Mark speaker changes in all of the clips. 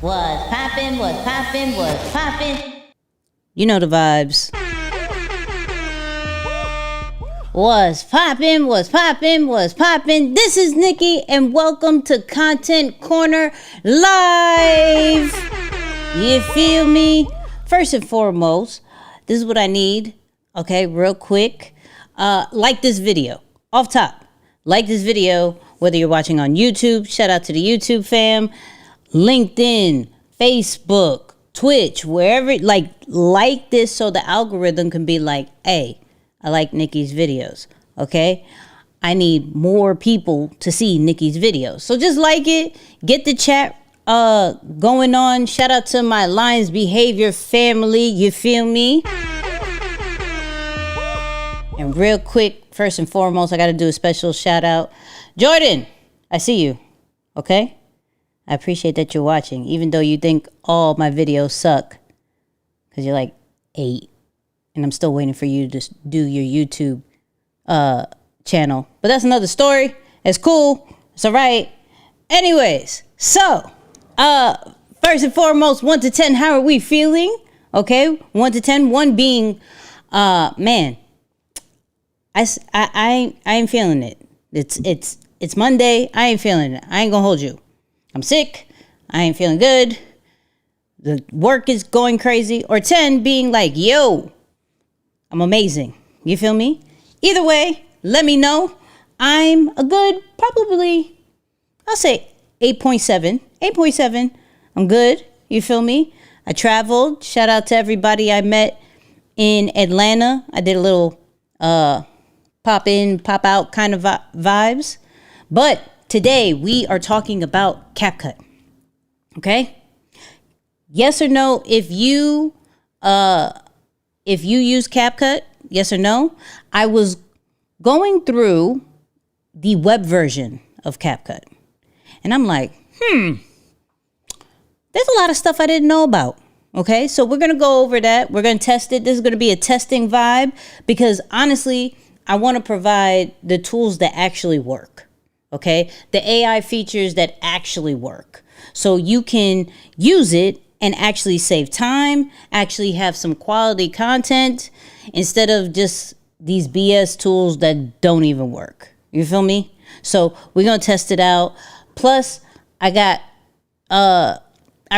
Speaker 1: What's poppin', what's poppin', what's poppin'? You know the vibes. What's poppin', what's poppin', what's poppin'? This is Nicky and welcome to Content Corner Live. You feel me? First and foremost, this is what I need. Okay, real quick. Like this video. Off top. Like this video, whether you're watching on YouTube. Shout out to the YouTube fam. LinkedIn, Facebook, Twitch, wherever, like this so the algorithm can be like, hey, I like Nicky's videos, okay? I need more people to see Nicky's videos. So just like it, get the chat going on. Shout out to my Lions Behavior family, you feel me? And real quick, first and foremost, I got to do a special shout out. Jordan, I see you, okay? I appreciate that you're watching, even though you think all my videos suck, because you're like 8, and I'm still waiting for you to just do your YouTube channel. But that's another story. It's cool. It's all right. Anyways, so first and foremost, 1 to 10, how are we feeling? Okay, 1 to 10, 1 being, man, I ain't feeling it. It's Monday. I ain't feeling it. I ain't gonna hold you. I'm sick. I ain't feeling good. The work is going crazy. Or 10 being like, yo, I'm amazing. You feel me? Either way, let me know. I'm a good, probably, I'll say 8.7. 8.7. I'm good. You feel me? I traveled. Shout out to everybody I met in Atlanta. I did a little pop in, pop out kind of vibes. But today we are talking about CapCut. Okay? yes or no, if you use CapCut, yes or no. I was going through the web version of CapCut, and I'm like, there's a lot of stuff I didn't know about. Okay, so we're going to go over that. We're going to test it. This is going to be a testing vibe because honestly, I want to provide the tools that actually work. Okay, the AI features that actually work. So you can use it and actually save time, actually have some quality content instead of just these BS tools that don't even work. You feel me? So we're going to test it out. Plus, I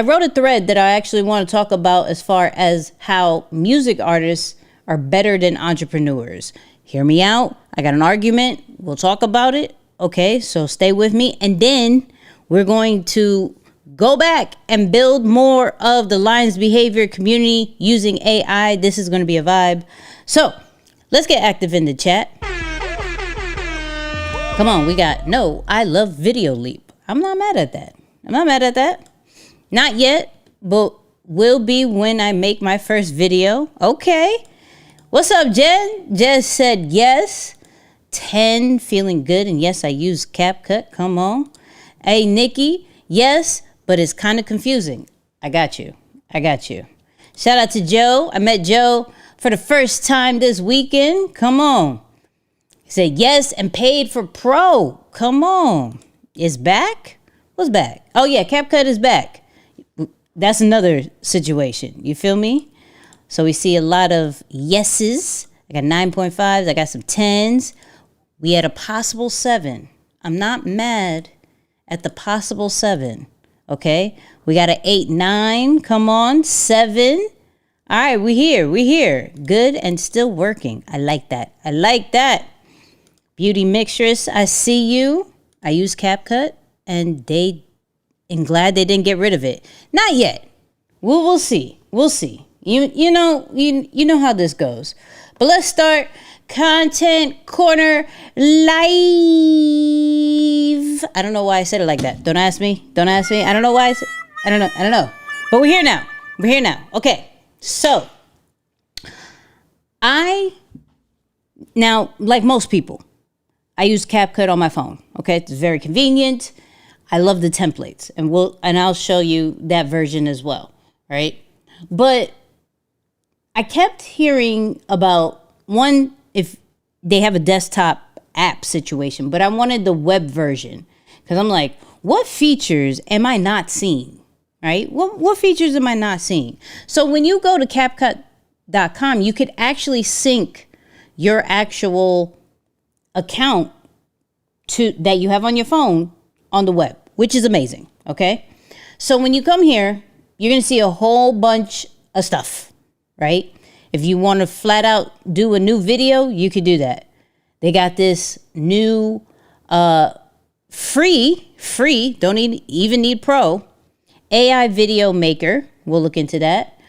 Speaker 1: wrote a thread that I actually want to talk about as far as how music artists are better than entrepreneurs. Hear me out. I got an argument. We'll talk about it. Okay, so stay with me. And then we're going to go back and build more of the Lions Behavior community using AI. This is going to be a vibe. So let's get active in the chat. Come on, I love Video Leap. I'm not mad at that. Not yet, but will be when I make my first video. Okay. What's up, Jen? Jen said yes. 10, feeling good. And yes, I use CapCut. Come on. Hey, Nicky. Yes, but it's kind of confusing. I got you. Shout out to Joe. I met Joe for the first time this weekend. Come on. He said yes and paid for Pro. Come on. It's back? What's back? Oh, yeah, CapCut is back. That's another situation. You feel me? So we see a lot of yeses. I got 9.5s. I got some 10s. We had a possible 7. I'm not mad at the possible 7. Okay? We got an 8, 9. Come on. 7. All right, we here. Good and still working. I like that. Beauty Mixtress, I see you. I use CapCut and glad they didn't get rid of it. Not yet. We'll see. You know how this goes. But let's start Content Corner Live. I don't know why I said it like that. Don't ask me. I don't know why I don't know. But we're here now. Okay. So now, like most people, I use CapCut on my phone. Okay. It's very convenient. I love the templates, and I'll show you that version as well, right? But I kept hearing about if they have a desktop app situation, but I wanted the web version because I'm like, what features am I not seeing, right? What features am I not seeing? So when you go to CapCut.com, you could actually sync your actual account that you have on your phone on the web, which is amazing, okay? So when you come here, you're going to see a whole bunch of stuff, right? If you want to flat out do a new video, you could do that. They got this new free, don't even need pro, AI video maker. We'll look into that.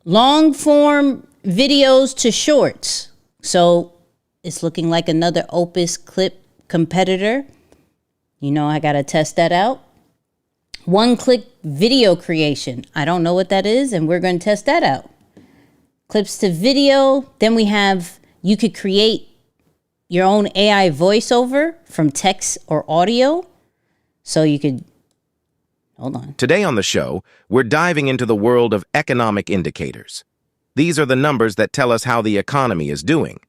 Speaker 1: Long form videos to shorts. So it's looking like another Opus Clip competitor. You know, I got to test that out. One-click video creation. I don't know what that is, and we're going to test that out. Clips to video. Then you could create your own AI voiceover from text or audio. So you could, hold on.
Speaker 2: Today on the show, we're diving into the world of economic indicators. These are the numbers that tell us how the economy is doing.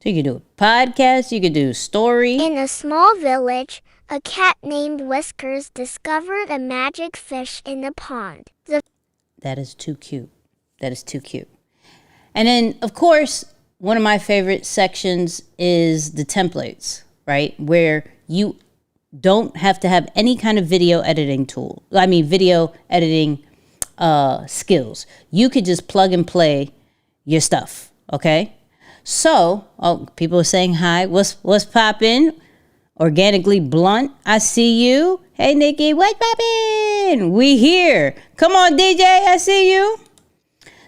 Speaker 1: So you could do a podcast, you could do a story.
Speaker 3: In a small village, a cat named Whiskers discovered a magic fish in a pond.
Speaker 1: That is too cute. And then, of course, one of my favorite sections is the templates, right? Where you don't have to have any kind of video editing skills. You could just plug and play your stuff, okay? So, people are saying hi. What's poppin'? Organically Blunt, I see you. Hey, Nicky, what's poppin'? We here. Come on, DJ, I see you.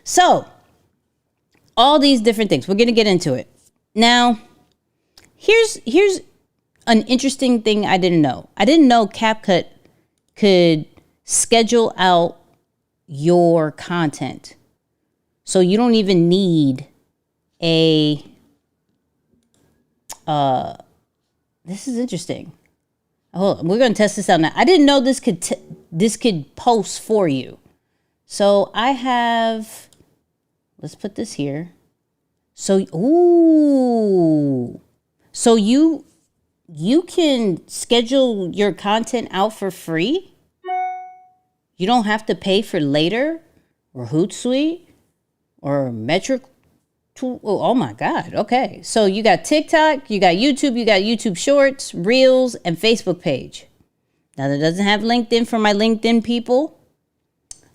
Speaker 1: So, all these different things. We're going to get into it. Now, here's an interesting thing I didn't know. I didn't know CapCut could schedule out your content. So you don't even need a, this is interesting. Hold on, we're going to test this out now. I didn't know this could post for you. So I have, let's put this here. So, ooh, so you can schedule your content out for free. You don't have to pay for Later or Hootsuite or Metric. Oh my God. Okay. So you got TikTok, you got YouTube Shorts, Reels, and Facebook page. Now that doesn't have LinkedIn for my LinkedIn people.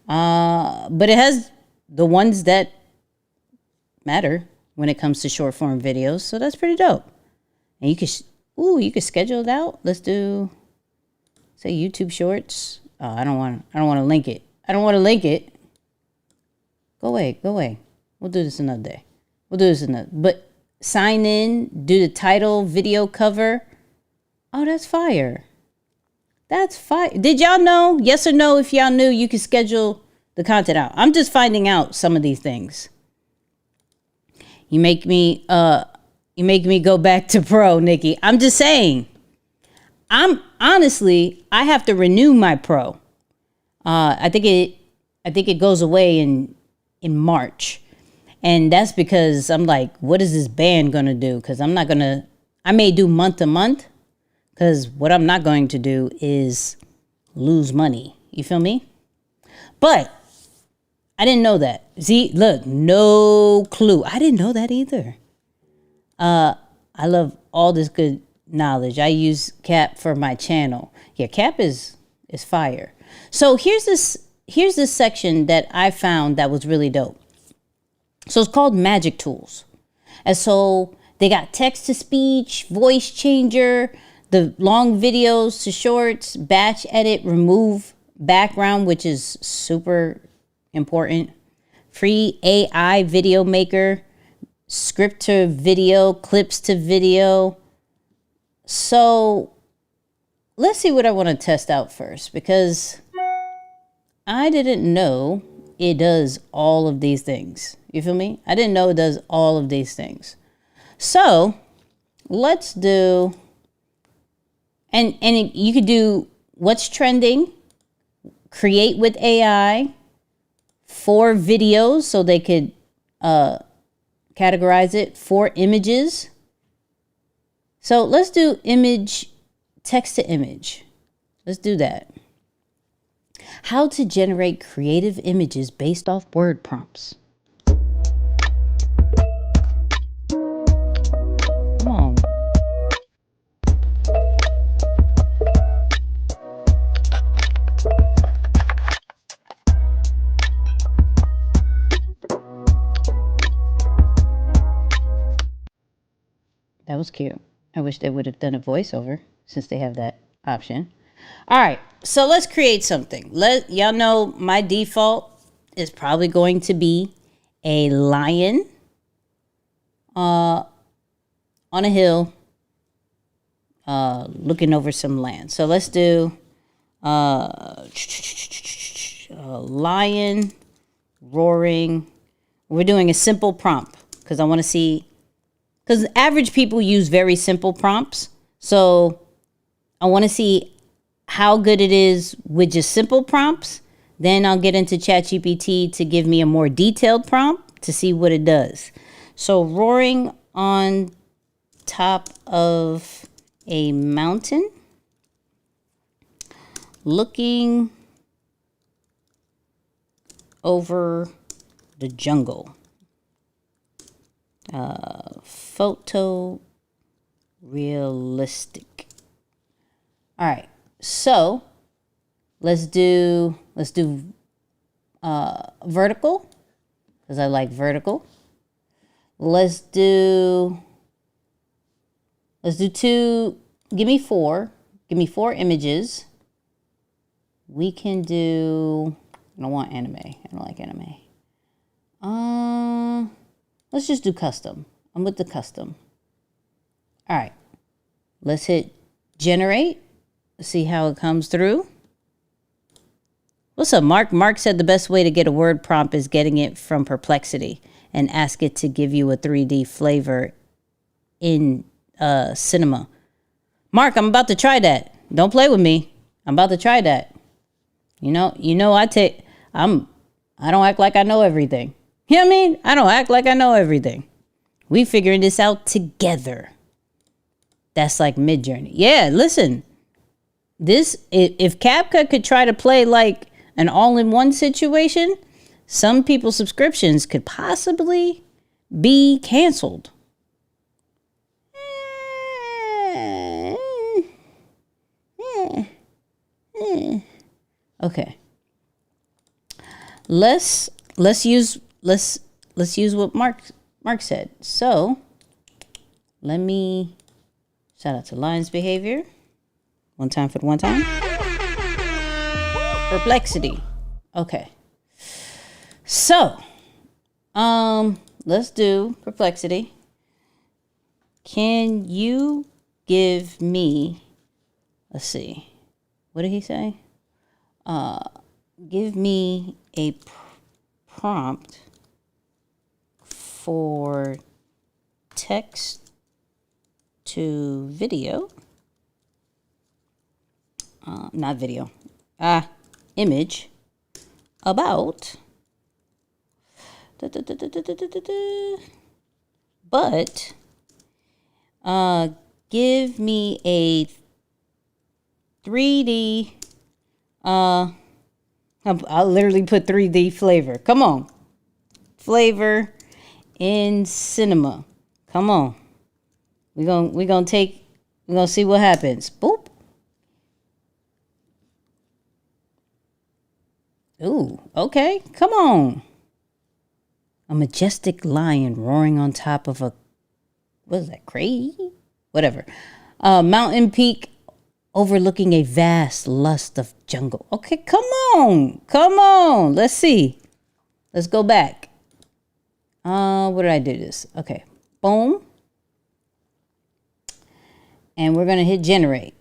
Speaker 1: But it has the ones that matter when it comes to short form videos. So that's pretty dope. And you can schedule it out. Let's do, say, YouTube Shorts. Oh, I don't want to link it. Go away. We'll do this another day. But sign in, do the title, video cover. Oh, that's fire. Did y'all know? Yes or no? If y'all knew, you could schedule the content out. I'm just finding out some of these things. You make me go back to pro, Nikki. I'm just saying. I have to renew my pro. I think it goes away in March. And that's because I'm like, what is this band going to do? Because I may do month to month. Because what I'm not going to do is lose money. You feel me? But I didn't know that. See, look, no clue. I didn't know that either. I love all this good knowledge. I use Cap for my channel. Yeah, Cap is fire. So here's this section that I found that was really dope. So it's called Magic Tools. And so they got text to speech, voice changer, the long videos to shorts, batch edit, remove background, which is super important. Free AI video maker, script to video, clips to video. So let's see what I want to test out first, because I didn't know it does all of these things. You feel me? I didn't know it does all of these things. So let's do, and you could do what's trending, create with AI, for videos, so they could categorize it, for images. So let's do image, text to image. Let's do that. How to generate creative images based off word prompts. Come on. That was cute. I wish they would have done a voiceover since they have that option. All right, so let's create something. Y'all know my default is probably going to be a lion on a hill looking over some land. So let's do a lion roaring. We're doing a simple prompt because I want to see, because average people use very simple prompts. So I want to see how good it is with just simple prompts. Then I'll get into ChatGPT to give me a more detailed prompt to see what it does. So roaring on top of a mountain, looking over the jungle. Photo realistic. All right, so let's do vertical, because I like vertical. Let's do two. Give me four images. We can do, I don't want anime. I don't like anime. Let's just do custom. I'm with the custom. All right. Let's hit generate. See how it comes through. What's up, Mark? Mark said the best way to get a word prompt is getting it from Perplexity and ask it to give you a 3D flavor in cinema. Mark, I'm about to try that. Don't play with me. I'm about to try that. You know, I don't act like I know everything. You know what I mean? I don't act like I know everything. We figuring this out together. That's like Mid-Journey. Yeah, listen. If CapCut could try to play like an all-in-one situation, some people's subscriptions could possibly be canceled. Okay. Let's use what Mark said. So let me shout out to Lion's Behavior. One time for the one time. Perplexity. Okay. So, let's do Perplexity. Can you give me, let's see, what did he say? Give me a prompt for text to video. Not video. Image about but give me a 3D I'll literally put 3D flavor. Come on. Flavor in cinema. Come on. We're gonna see what happens. Boop. Ooh, okay. Come on. A majestic lion roaring on top of what is that, crazy? Whatever. Mountain peak overlooking a vast lust of jungle. Okay, come on. Let's see. Let's go back. What did I do this? Okay, boom. And we're going to hit generate.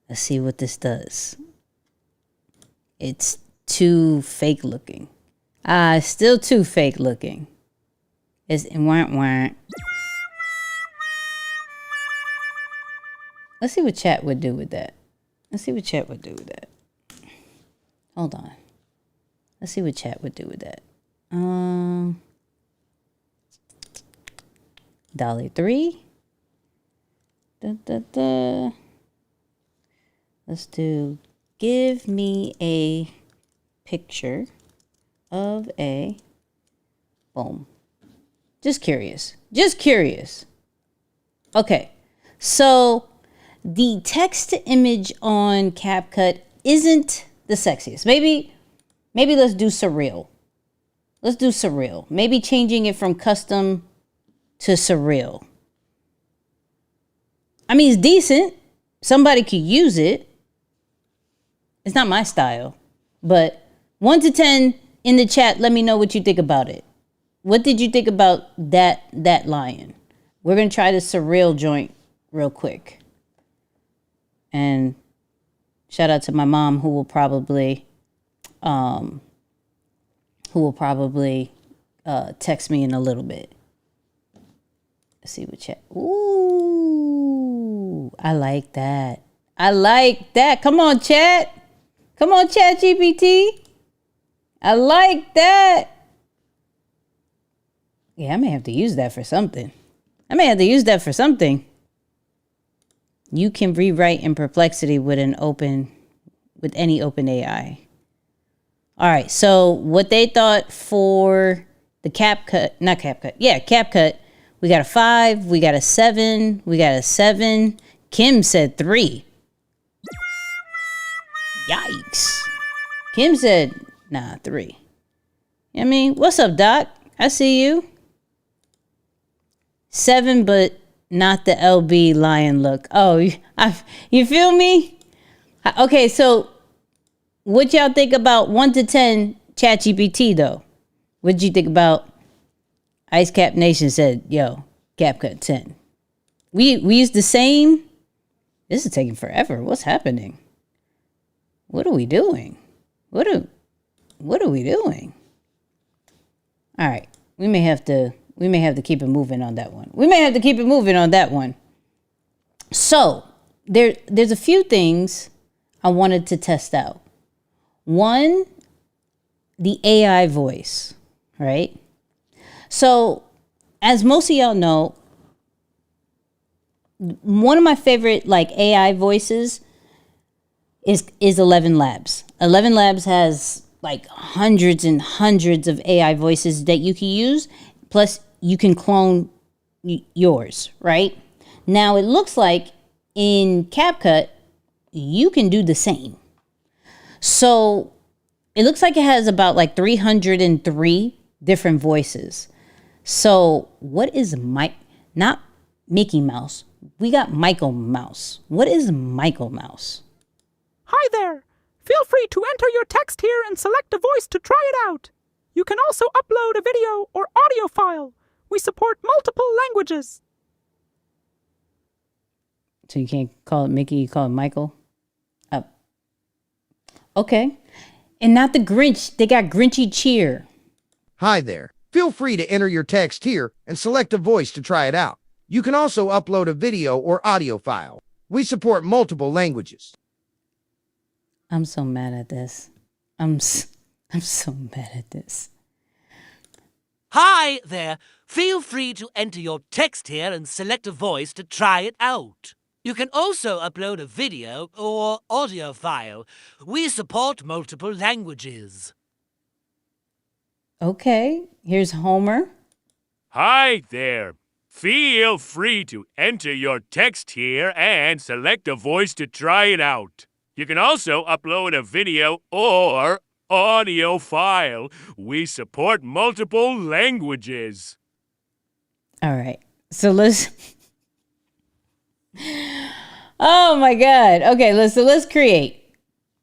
Speaker 1: Let's see what this does. It's too fake looking. Still too fake looking. It's wah. Let's see what chat would do with that. Hold on. Let's see what chat would do with that. Dolly 3. Let's do give me a picture of a boom. Just curious. Okay. So the text to image on CapCut isn't the sexiest. Maybe let's do surreal. Maybe changing it from custom to surreal. I mean, it's decent. Somebody could use it. It's not my style. But 1 to 10 in the chat, let me know what you think about it. What did you think about that lion? We're going to try the surreal joint real quick. And shout out to my mom who will probably text me in a little bit. Let's see what chat. Ooh, I like that. Come on, chat. Come on, ChatGPT. I like that. Yeah, I may have to use that for something. You can rewrite in Perplexity with any open AI. All right, so what they thought for the CapCut, we got a 5, we got a 7, we got a 7. Kim said 3. Yikes. Kim said, 3. You know what I mean? What's up, Doc? I see you. 7, but not the LB lion look. Oh, you feel me? Okay, so what y'all think about 1 to 10 ChatGPT though? What did you think about Ice Cap Nation said, yo, CapCut 10. We use the same. This is taking forever. What's happening? What are we doing? What are we doing? All right. We may have to keep it moving on that one. So there's a few things I wanted to test out. One, the AI voice, right? So as most of y'all know, one of my favorite like AI voices is 11 Labs. 11 Labs has like hundreds and hundreds of AI voices that you can use. Plus, you can clone yours, right? Now, it looks like in CapCut, you can do the same. So, it looks like it has about like 303 different voices. So, what is not Mickey Mouse? We got Michael Mouse. What is Michael Mouse?
Speaker 4: Hi there! Feel free to enter your text here and select a voice to try it out. You can also upload a video or audio file. We support multiple languages.
Speaker 1: So you can't call it Mickey, you call it Michael? Okay. And not the Grinch. They got Grinchy Cheer.
Speaker 5: Hi there. Feel free to enter your text here and select a voice to try it out. You can also upload a video or audio file. We support multiple languages.
Speaker 1: I'm so mad at this. I'm so mad at this.
Speaker 6: Hi there. Feel free to enter your text here and select a voice to try it out. You can also upload a video or audio file. We support multiple languages.
Speaker 1: Okay, here's Homer.
Speaker 7: Hi there. Feel free to enter your text here and select a voice to try it out. You can also upload a video or audio file. We support multiple languages.
Speaker 1: All right, so let's... Oh my God. Okay, let's create.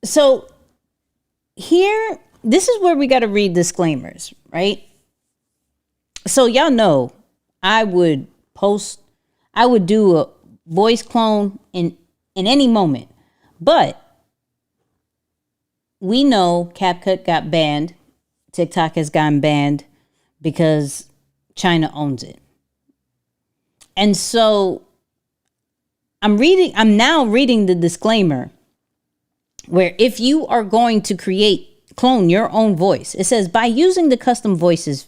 Speaker 1: So here, this is where we got to read disclaimers, right? So y'all know I would do a voice clone in any moment. But we know CapCut got banned. TikTok has gotten banned because China owns it. And so I'm now reading the disclaimer where if you are going to clone your own voice, it says by using the custom voices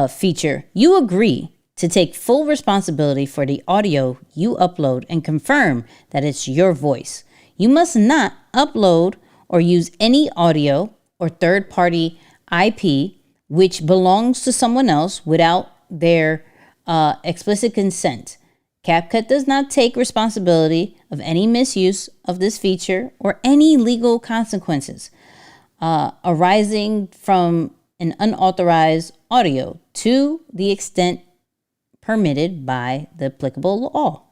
Speaker 1: feature, you agree to take full responsibility for the audio you upload and confirm that it's your voice. You must not upload or use any audio or third-party IP which belongs to someone else without their explicit consent. CapCut does not take responsibility of any misuse of this feature or any legal consequences arising from an unauthorized audio to the extent permitted by the applicable law.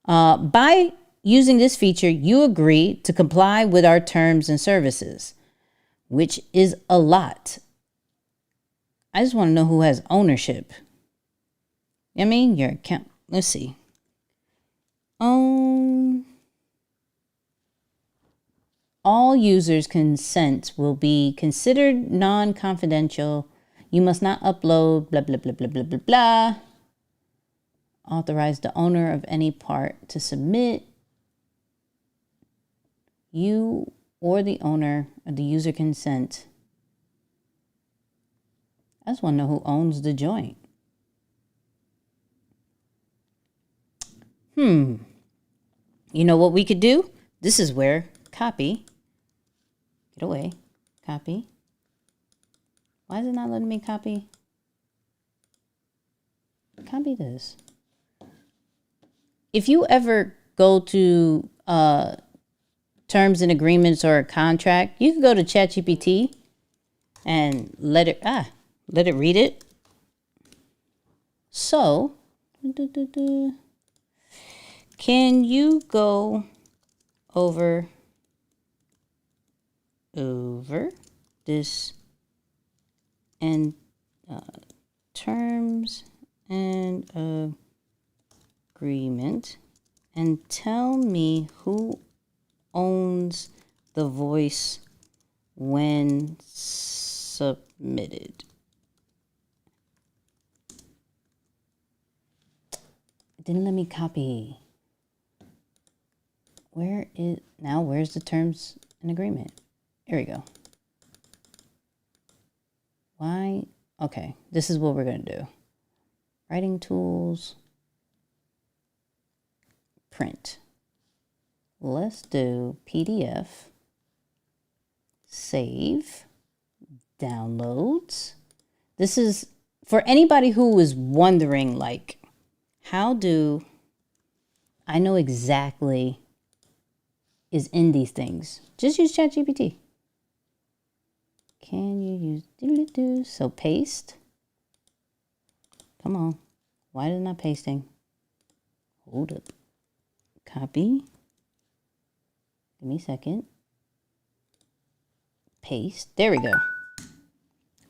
Speaker 1: By using this feature, you agree to comply with our terms and services, which is a lot. I just want to know who has ownership. I mean, your account. Let's see. All users' consent will be considered non-confidential. You must not upload blah, blah, blah, blah, blah, blah, blah. Authorize the owner of any part to submit. You or the owner of the user consent. I just want to know who owns the joint. You know what we could do? This is where copy. Get away. Copy. Why is it not letting me copy? Copy this. If you ever go to terms and agreements or a contract, you can go to ChatGPT and let it read it. So, can you go over this and terms and agreement and tell me who owns the voice when submitted. It didn't let me copy. Where's the terms and agreement? Here we go. Why? Okay, this is what we're going to do. Writing tools. Print. Let's do PDF. Save. Downloads. This is for anybody who is wondering, like, how do I know exactly is in these things? Just use ChatGPT. Can you use so paste? Come on. Why is it not pasting? Hold up. Copy. Give me a second. Paste. There we go.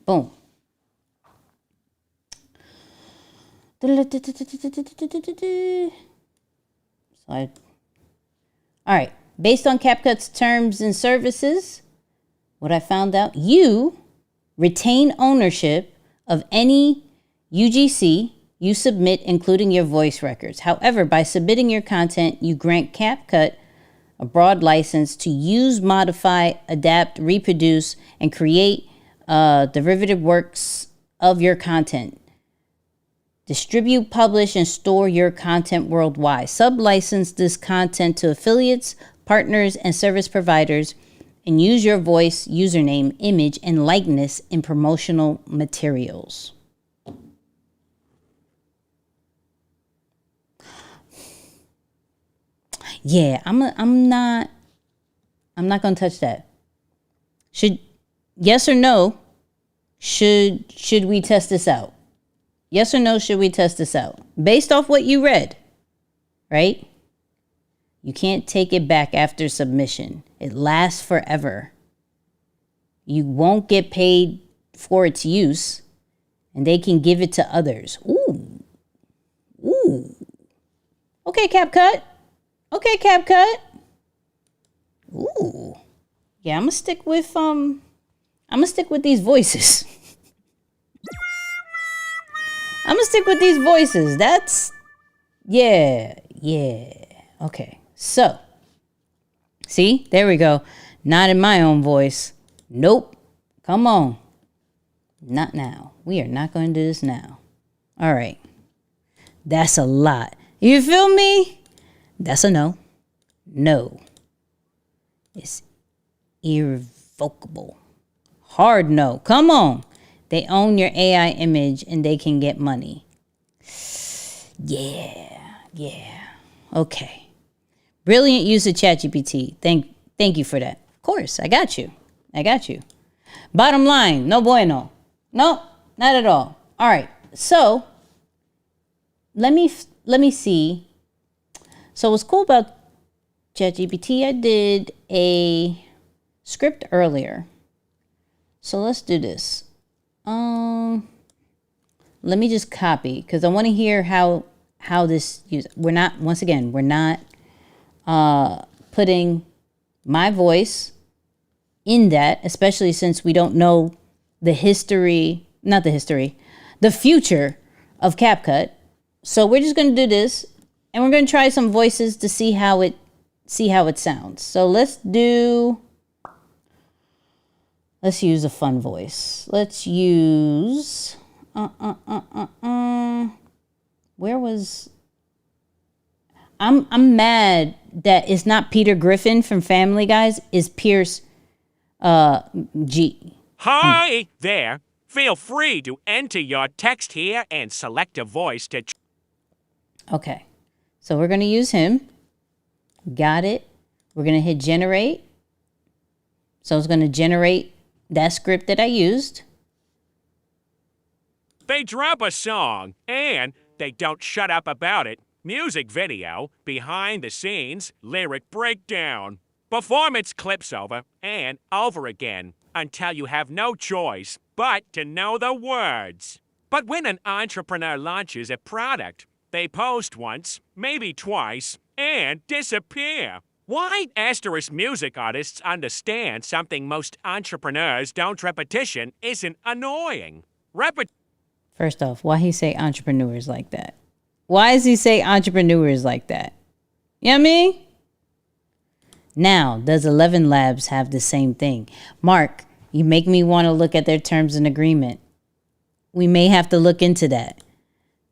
Speaker 1: Boom. All right. Based on CapCut's terms and services, what I found out, you retain ownership of any UGC you submit, including your voice records. However, by submitting your content, you grant CapCut a broad license to use, modify, adapt, reproduce, and create derivative works of your content. Distribute, publish, and store your content worldwide. Sublicense this content to affiliates, partners, and service providers, and use your voice, username, image, and likeness in promotional materials. Yeah, I'm not gonna touch that. Yes or no? Should we test this out? Yes or no? Should we test this out based off what you read? Right? You can't take it back after submission. It lasts forever. You won't get paid for its use, and they can give it to others. Ooh. Okay, CapCut. Ooh. Yeah, I'm gonna stick with these voices. That's yeah. Okay. So, see, there we go. Not in my own voice. Nope. Come on. Not now. We are not going to do this now. All right. That's a lot. You feel me? That's a no. No. It's irrevocable. Hard no. Come on. They own your AI image and they can get money. Yeah. Okay. Brilliant use of ChatGPT. Thank you for that. Of course, I got you. Bottom line, no bueno. No, not at all. All right. So let me see. So what's cool about ChatGPT, I did a script earlier. So let's do this. Let me just copy because I want to hear how this use. We're not putting my voice in that, especially since we don't know the future of CapCut. So we're just going to do this, and we're going to try some voices to see how it sounds. So let's use a fun voice. Let's use where was I'm mad that it's not Peter Griffin from Family Guys, it's Pierce G.
Speaker 7: Hi there. Feel free to enter your text here and select a voice to...
Speaker 1: Okay. So we're going to use him. Got it. We're going to hit generate. So it's going to generate that script that I used.
Speaker 7: They drop a song, and they don't shut up about it. Music video, behind the scenes, lyric breakdown. Performance clips over and over again until you have no choice but to know the words. But when an entrepreneur launches a product, they post once, maybe twice, and disappear. Why asterisk music artists understand something most entrepreneurs don't repetition isn't annoying.
Speaker 1: First off, why he say entrepreneurs like that? Why does he say entrepreneurs like that? You know what I mean? Now, does 11 Labs have the same thing? Mark, you make me want to look at their terms and agreement. We may have to look into that.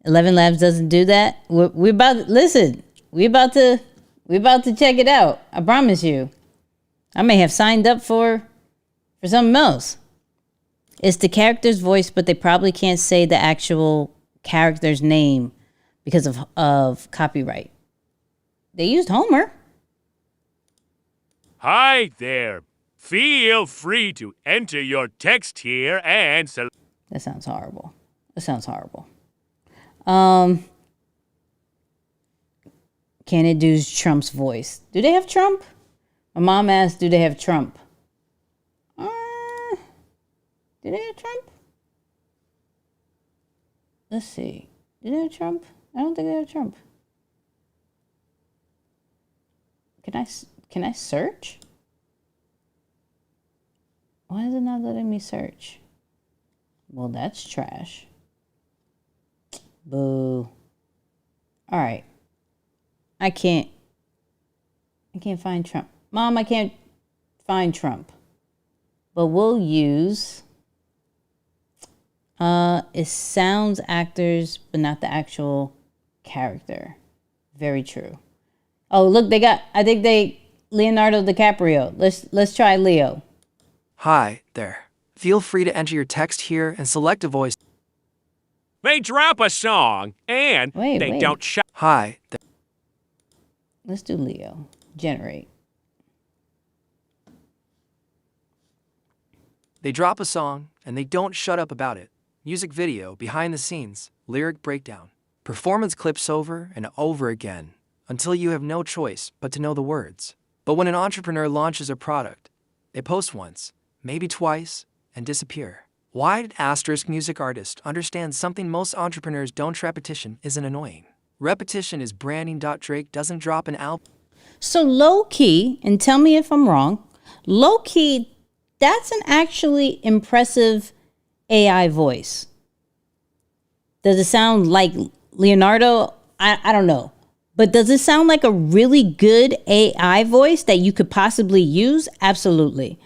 Speaker 1: 11 Labs doesn't do that. We're about to, listen. We're about to check it out. I promise you. I may have signed up for something else. It's the character's voice, but they probably can't say the actual character's name because of copyright. They used Homer.
Speaker 7: Hi there. Feel free to enter your text here and select.
Speaker 1: That sounds horrible. Can it do Trump's voice? Do they have Trump? My mom asked, do they have Trump? Do they have Trump? Let's see. Do they have Trump? I don't think they have Trump. Can I search? Why is it not letting me search? Well, that's trash. Boo. All right. I can't find Trump. Mom, I can't find Trump. But we'll use it sounds actors, but not the actual character. Very true. Oh, look, Leonardo DiCaprio. Let's try Leo.
Speaker 8: Hi there. Feel free to enter your text here and select a voice.
Speaker 7: They drop a song and they don't shout.
Speaker 8: Hi there.
Speaker 1: Let's do Leo. Generate.
Speaker 8: They drop a song and they don't shut up about it. Music video, behind the scenes, lyric breakdown. Performance clips over and over again until you have no choice but to know the words. But when an entrepreneur launches a product, they post once, maybe twice, and disappear. Why did asterisk music artists understand something most entrepreneurs don't? Repetition isn't annoying. Repetition is branding. Drake doesn't drop an album.
Speaker 1: So low key, and tell me if I'm wrong, low key, that's an actually impressive AI voice. Does it sound like Leonardo? I don't know. But does it sound like a really good AI voice that you could possibly use? Absolutely.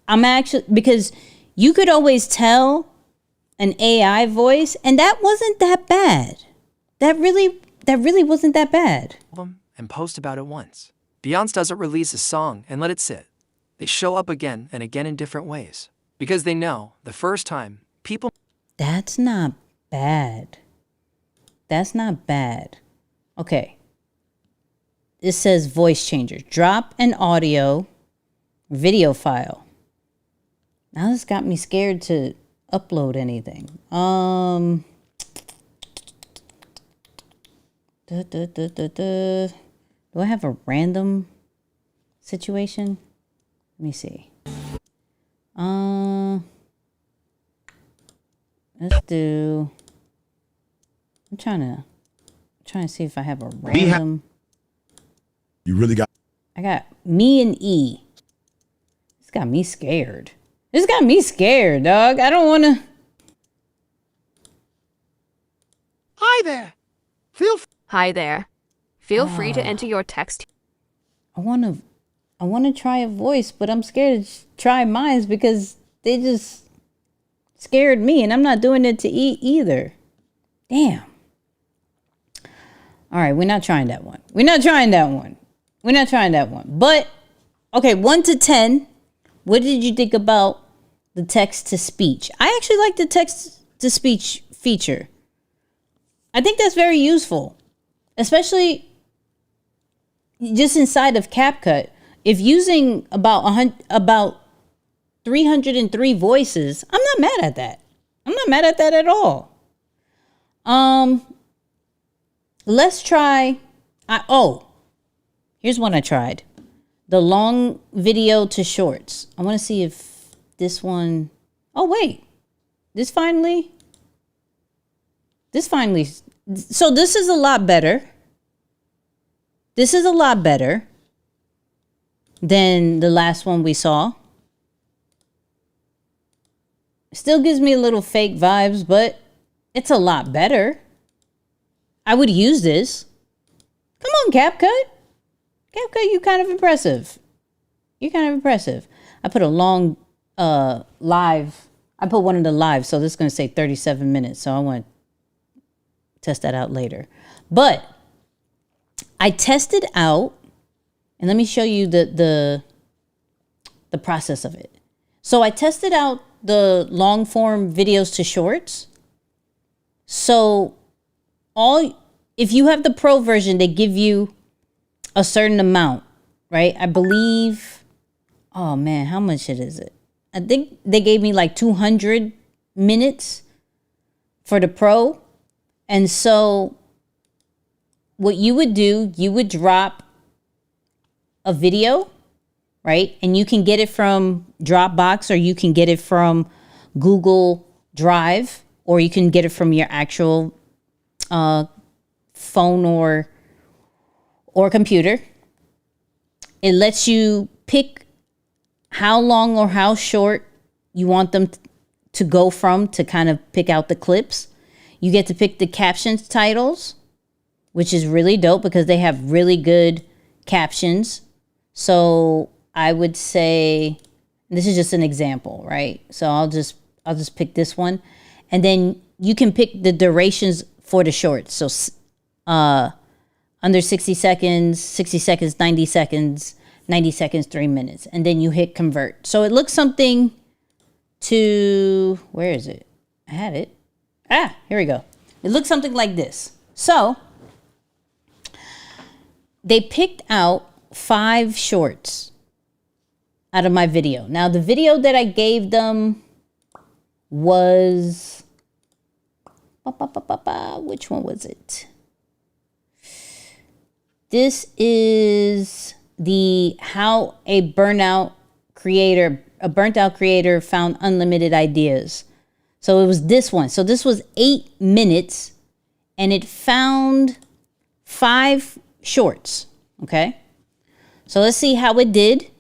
Speaker 1: Because you could always tell an AI voice, and that wasn't that bad. That really wasn't that bad.
Speaker 8: And post about it once. Beyonce doesn't release a song and let it sit. They show up again and again in different ways. Because they know the first time people...
Speaker 1: That's not bad. Okay. It says voice changer. Drop an audio video file. Now this got me scared to upload anything. Do I have a random situation? Let me see. Let's do. I'm trying to see if I have a random.
Speaker 9: You really got.
Speaker 1: I got me and E. This got me scared. Dog. I don't want to.
Speaker 5: Hi there.
Speaker 10: Hi there. Feel free to enter your text.
Speaker 1: I want to try a voice, but I'm scared to try mine because they just scared me, and I'm not doing it to E either. Damn. All right, we're not trying that one. But, okay, 1 to 10, what did you think about the text-to-speech? I actually like the text-to-speech feature. I think that's very useful, especially just inside of CapCut. If using about 303 voices, I'm not mad at that. At all. Let's try. Here's one I tried. The long video to shorts. I want to see if this one. Oh wait, this finally. So this is a lot better. than the last one we saw. Still gives me a little fake vibes, but it's a lot better. I would use this. Come on, CapCut. CapCut, you kind of impressive. You're kind of impressive. I put a long live. I put one of the lives, so this is going to say 37 minutes. So I want to test that out later. But I tested out, and let me show you the process of it. So I tested out the long form videos to shorts. So if you have the pro version, they give you a certain amount, right? I believe, oh man, how much is it? I think they gave me like 200 minutes for the pro. And so what you would do, you would drop a video, right? And you can get it from Dropbox, or you can get it from Google Drive, or you can get it from your actual phone or computer. It lets you pick how long or how short you want them to go from, to kind of pick out the clips. You get to pick the captions titles, which is really dope because they have really good captions. So I would say, this is just an example, right? So I'll just pick this one, and then you can pick the durations for the shorts. So under 60 seconds, 90 seconds, 90 seconds, 3 minutes, and then you hit convert. So it looks something to, where is it? I had it. Here we go. It looks something like this. So they picked out 5 shorts out of my video. Now the video that I gave them was, which one was it? This is the how a burnt out creator found unlimited ideas. So it was this one. So this was 8 minutes, and it found 5 shorts. Okay. So let's see how it did.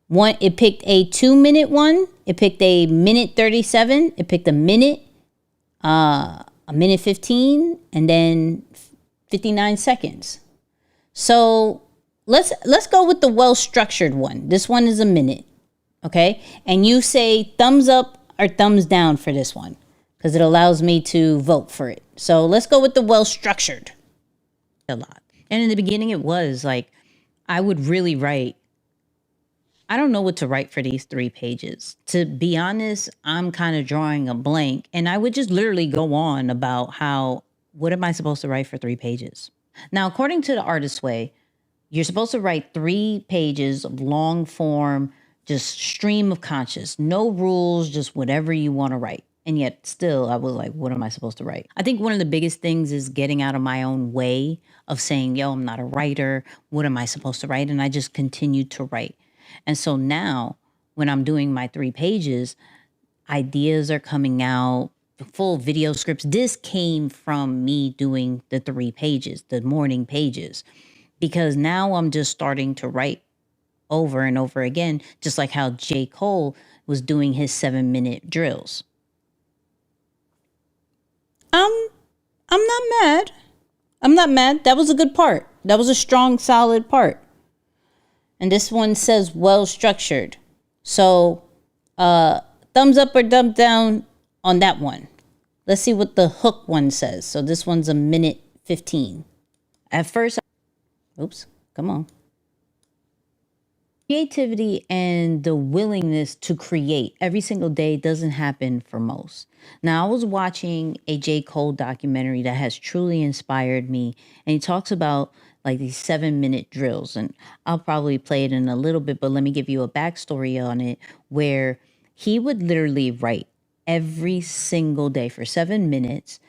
Speaker 1: One, it picked a 2-minute one. It picked a minute 37. It picked a minute 15, and then 59 seconds. So let's go with the well-structured one. This one is a minute. Okay. And you say thumbs up or thumbs down for this one, because it allows me to vote for it. So let's go with the well-structured. A lot. And in the beginning, it was like, I would really write. I don't know what to write for these 3 pages. To be honest, I'm kind of drawing a blank, and I would just literally go on about what am I supposed to write for 3 pages? Now, according to the Artist's Way, you're supposed to write 3 pages of long form, just stream of conscious, no rules, just whatever you want to write. And yet still, I was like, what am I supposed to write? I think one of the biggest things is getting out of my own way of saying, yo, I'm not a writer. What am I supposed to write? And I just continued to write. And so now when I'm doing my 3 pages, ideas are coming out, full video scripts. This came from me doing the 3 pages, the morning pages, because now I'm just starting to write over and over again, just like how J. Cole was doing his 7-minute drills. I'm not mad. I'm not mad. That was a good part. That was a strong, solid part. And this one says well-structured. So thumbs up or thumbs down on that one. Let's see what the hook one says. So this one's a minute 15. At first, oops, come on. Creativity and the willingness to create every single day doesn't happen for most. Now, I was watching a J. Cole documentary that has truly inspired me. And he talks about like these 7-minute drills. And I'll probably play it in a little bit, but let me give you a backstory on it, where he would literally write every single day for 7 minutes,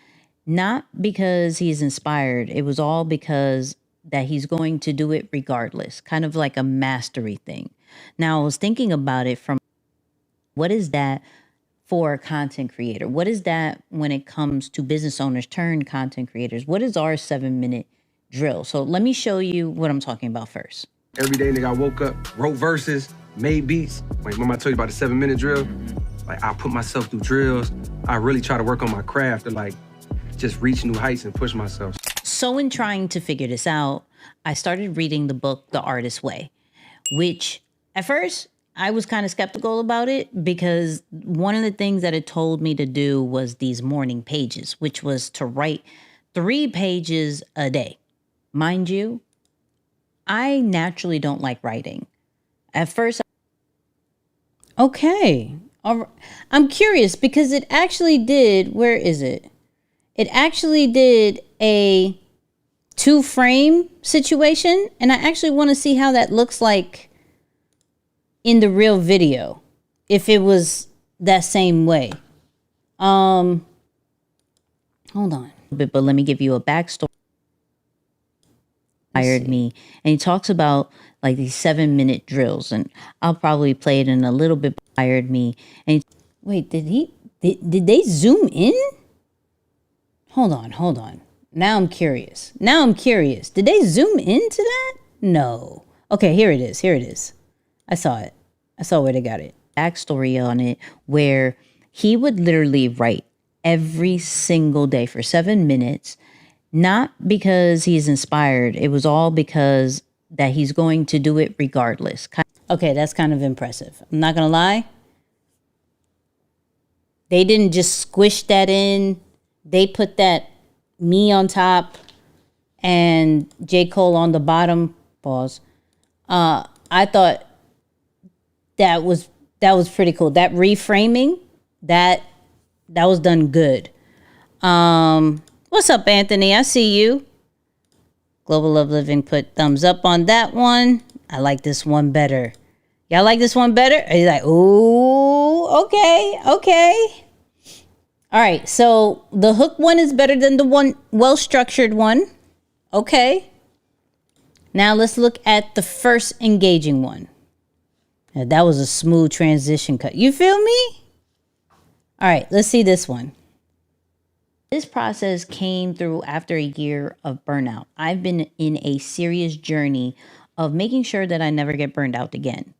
Speaker 1: not because he's inspired. It was all because that he's going to do it regardless, kind of like a mastery thing. Now, I was thinking about it from, what is that for a content creator? What is that when it comes to business owners turned content creators? What is our 7-minute drill? So let me show you what I'm talking about first.
Speaker 11: Every day, nigga, I woke up, wrote verses, made beats. Like, remember I told you about the 7-minute drill? Like, I put myself through drills. I really try to work on my craft to, like, just reach new heights and push myself.
Speaker 1: So in trying to figure this out, I started reading the book, The Artist's Way, which at first I was kind of skeptical about it because one of the things that it told me to do was these morning pages, which was to write 3 pages a day. Mind you, I naturally don't like writing. At first, okay. I'm curious because it actually did, where is it? It actually did a 2-frame situation, and I actually want to see how that looks like in the real video, if it was that same way. Hold on. But let me give you a backstory. Hired me, and he talks about like these 7-minute drills, and I'll probably play it in a little bit. Hired me, and wait, did they zoom in? Hold on. Now I'm curious. Did they zoom into that? No. Okay, here it is. I saw it. I saw where they got it. Backstory on it, where he would literally write every single day for 7 minutes, not because he's inspired. It was all because that he's going to do it regardless. Okay, that's kind of impressive. I'm not going to lie. They didn't just squish that in. They put that me on top and J. Cole on the bottom. Pause. I thought that was pretty cool. That reframing, that was done good. What's up, Anthony? I see you. Global Love Living put thumbs up on that one. I like this one better. Y'all like this one better? Are you like, ooh, okay. All right, so the hook one is better than the one well-structured one. Okay. Now let's look at the first engaging one. Now, that was a smooth transition cut. You feel me? All right, let's see this one. This process came through after a year of burnout. I've been in a serious journey of making sure that I never get burned out again.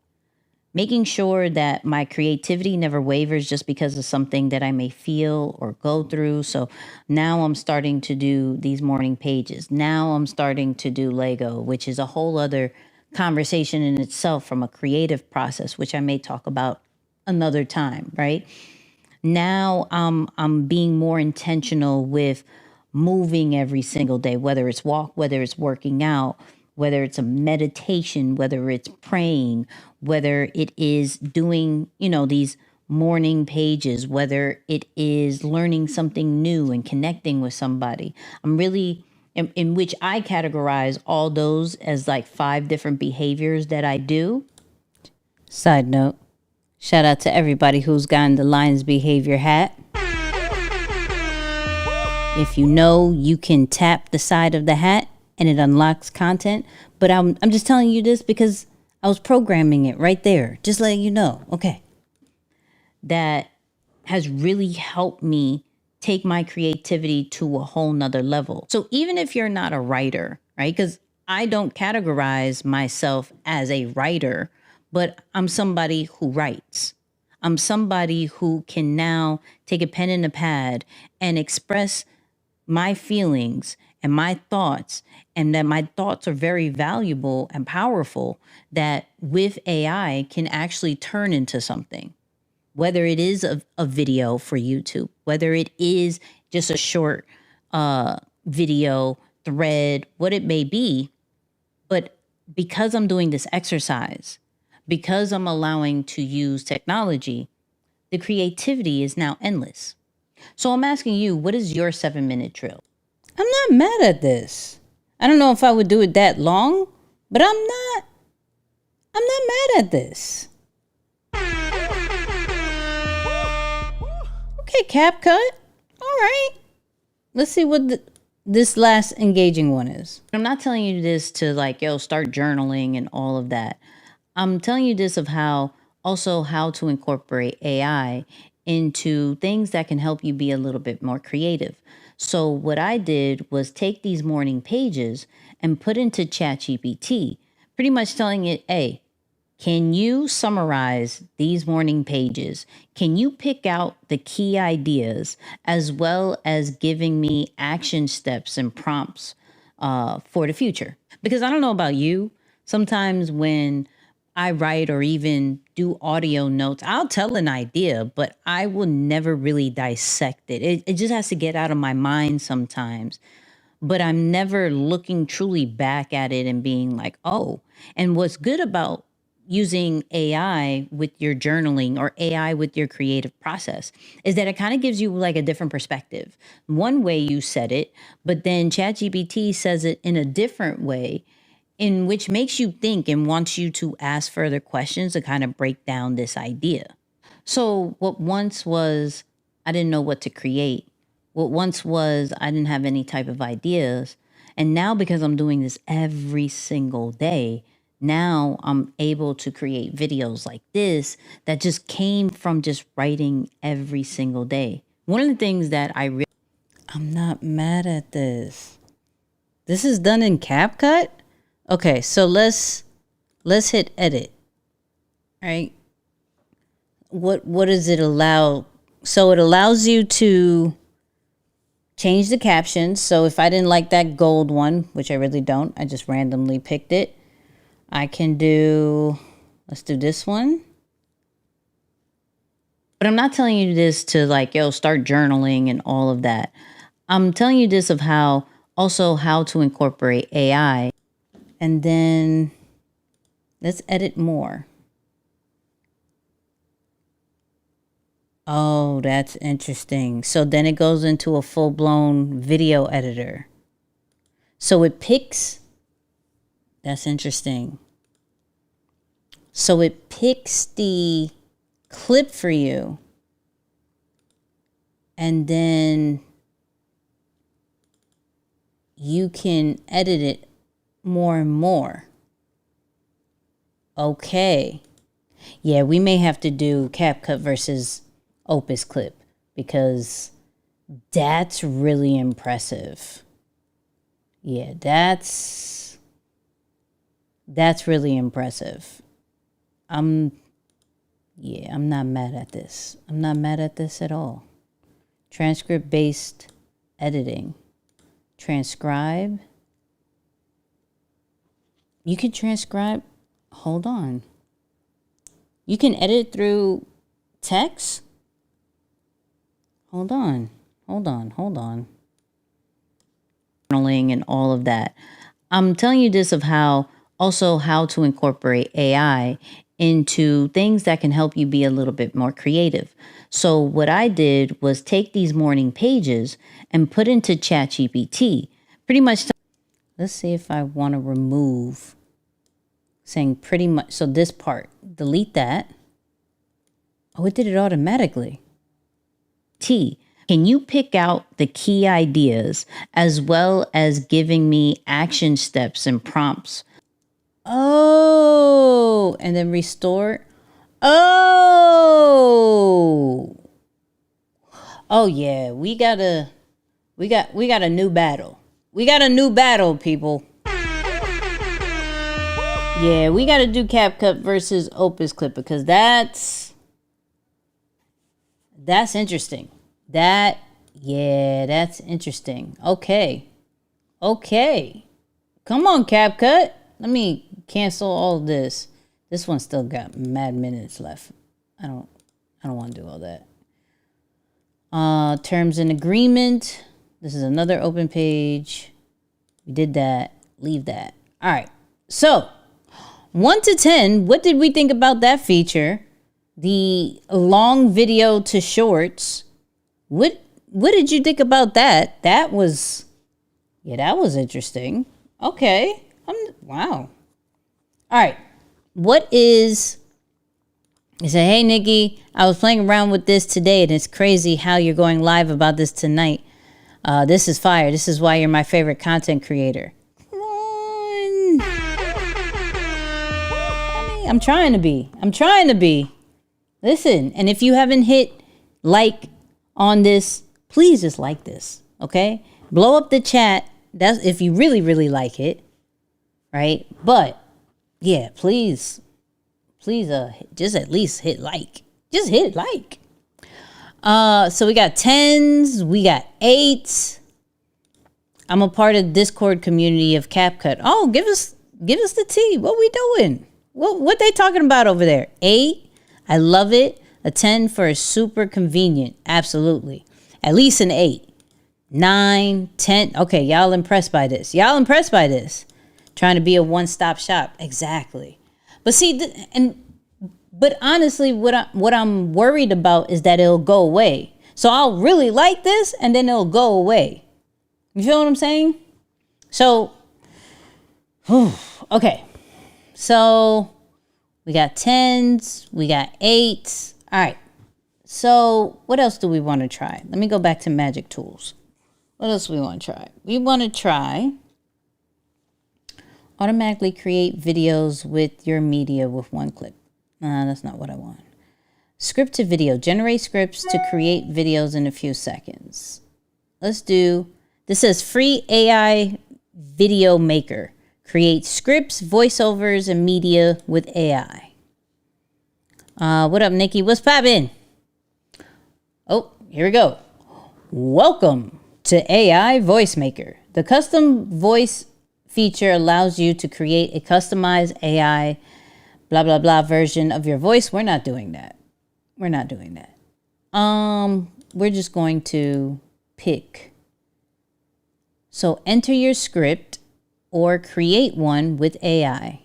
Speaker 1: Making sure that my creativity never wavers just because of something that I may feel or go through. So now I'm starting to do these morning pages. Now I'm starting to do Lego, which is a whole other conversation in itself from a creative process, which I may talk about another time, right? Now I'm being more intentional with moving every single day, whether it's walk, whether it's working out, whether it's a meditation, whether it's praying, whether it is doing, these morning pages, whether it is learning something new and connecting with somebody. I'm really, in which I categorize all those as like 5 different behaviors that I do. Side note, shout out to everybody who's gotten the Lions Behavior hat. If you know, you can tap the side of the hat and it unlocks content. But I'm just telling you this because I was programming it right there. Just letting you know. Okay. That has really helped me take my creativity to a whole nother level. So even if you're not a writer, right? Because I don't categorize myself as a writer, but I'm somebody who writes. I'm somebody who can now take a pen and a pad and express my feelings and my thoughts, and that my thoughts are very valuable and powerful, that with AI can actually turn into something. Whether it is a video for YouTube, whether it is just a short video thread, what it may be. But because I'm doing this exercise, because I'm allowing to use technology, the creativity is now endless. So I'm asking you, what is your 7-minute drill? I'm not mad at this. I don't know if I would do it that long, but I'm not mad at this. Okay, CapCut. All right. Let's see what this last engaging one is. I'm not telling you this to start journaling and all of that. I'm telling you this of how to incorporate AI into things that can help you be a little bit more creative. So what I did was take these morning pages and put into ChatGPT. pretty much telling it, hey, can you summarize these morning pages? Can you pick out the key ideas as well as giving me action steps and prompts for the future? Because I don't know about you, sometimes when I write or even do audio notes, I'll tell an idea, but I will never really dissect it. It just has to get out of my mind sometimes. But I'm never looking truly back at it and being like, oh. And what's good about using AI with your journaling or AI with your creative process is that it kind of gives you like a different perspective. One way you said it, but then ChatGPT says it in a different way, in which makes you think and wants you to ask further questions to kind of break down this idea. So what once was, I didn't know what to create. What once was, I didn't have any type of ideas. And now because I'm doing this every single day, now I'm able to create videos like this that just came from just writing every single day. One of the things that I'm not mad at this. This is done in CapCut? Okay, so let's hit edit. All right. What does it allow? So it allows you to change the captions. So if I didn't like that gold one, which I really don't, I just randomly picked it. I can do, let's do this one. But I'm not telling you this to like, yo, start journaling and all of that. I'm telling you this of how to incorporate AI. And then let's edit more. Oh, that's interesting. So then it goes into a full-blown video editor. So it picks, that's interesting. So it picks the clip for you. And then you can edit it more and more. Okay. Yeah, we may have to do CapCut versus Opus clip because that's really impressive. Yeah, that's really impressive. I'm not mad at this. I'm not mad at this at all. Transcript based editing. Transcribe. You can transcribe. Hold on. You can edit through text. Hold on. Journaling and all of that. I'm telling you this of how to incorporate AI into things that can help you be a little bit more creative. So what I did was take these morning pages and put into ChatGPT. Pretty much. Let's see if I want to remove saying pretty much. So this part, delete that. Oh, it did it automatically. Can you pick out the key ideas as well as giving me action steps and prompts? Oh, and then restore. Oh yeah, we got a new battle. We got a new battle, people. Yeah, we got to do CapCut versus Opus clip because that's interesting. That's interesting. Okay. Come on, CapCut. Let me cancel all of this. This one still got mad minutes left. I don't want to do all that. Terms and agreement. This is another open page. We did that. Leave that. All right. So 1 to 10, what did we think about that feature? The long video to shorts. What did you think about that? That was interesting. Okay. Wow. All right. He said, hey, Nicky, I was playing around with this today, and it's crazy how you're going live about this tonight. This is fire. This is why you're my favorite content creator. Come on. I'm trying to be. Listen, and if you haven't hit like on this, please just like this, okay? Blow up the chat. That's if you really, really like it, right? But yeah, please, just at least hit like. Just hit like. So we got 10s, we got 8s. I'm a part of the Discord community of CapCut. Oh, give us the tea. What we doing? What they talking about over there? 8. I love it. A 10 for super convenient. Absolutely. At least an 8. 9, 10. Okay, y'all impressed by this. Trying to be a one-stop shop. Exactly. But see, but honestly, what I'm worried about is that it'll go away. So I'll really like this, and then it'll go away. You feel what I'm saying? So, okay. So we got 10s, we got 8s. All right. So what else do we want to try? Let me go back to Magic Tools. What else do we want to try? We want to try automatically create videos with your media with one clip. That's not what I want. Script to video. Generate scripts to create videos in a few seconds. Let's do, this says free AI video maker. Create scripts, voiceovers, and media with AI. What up, Nicky? What's poppin'? Oh, here we go. Welcome to AI Voice Maker. The custom voice feature allows you to create a customized AI blah, blah, blah version of your voice. We're not doing that. We're just going to pick. So enter your script or create one with AI.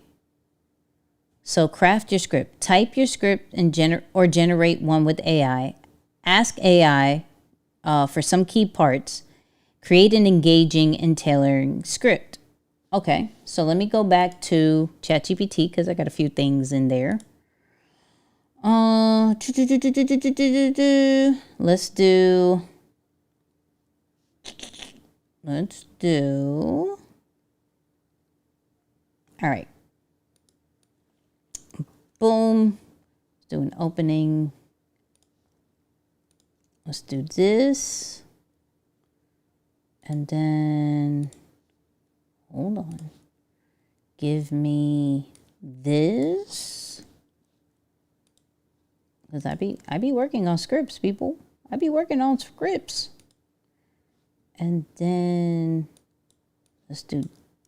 Speaker 1: So craft your script. Type your script and generate one with AI. Ask AI for some key parts. Create an engaging and tailoring script. Okay, so let me go back to ChatGPT because I got a few things in there. Let's do. All right. Boom. Let's do an opening. Let's do this. And then, hold on. Give me this. Because I be working on scripts, people. I be working on scripts. And then, let's do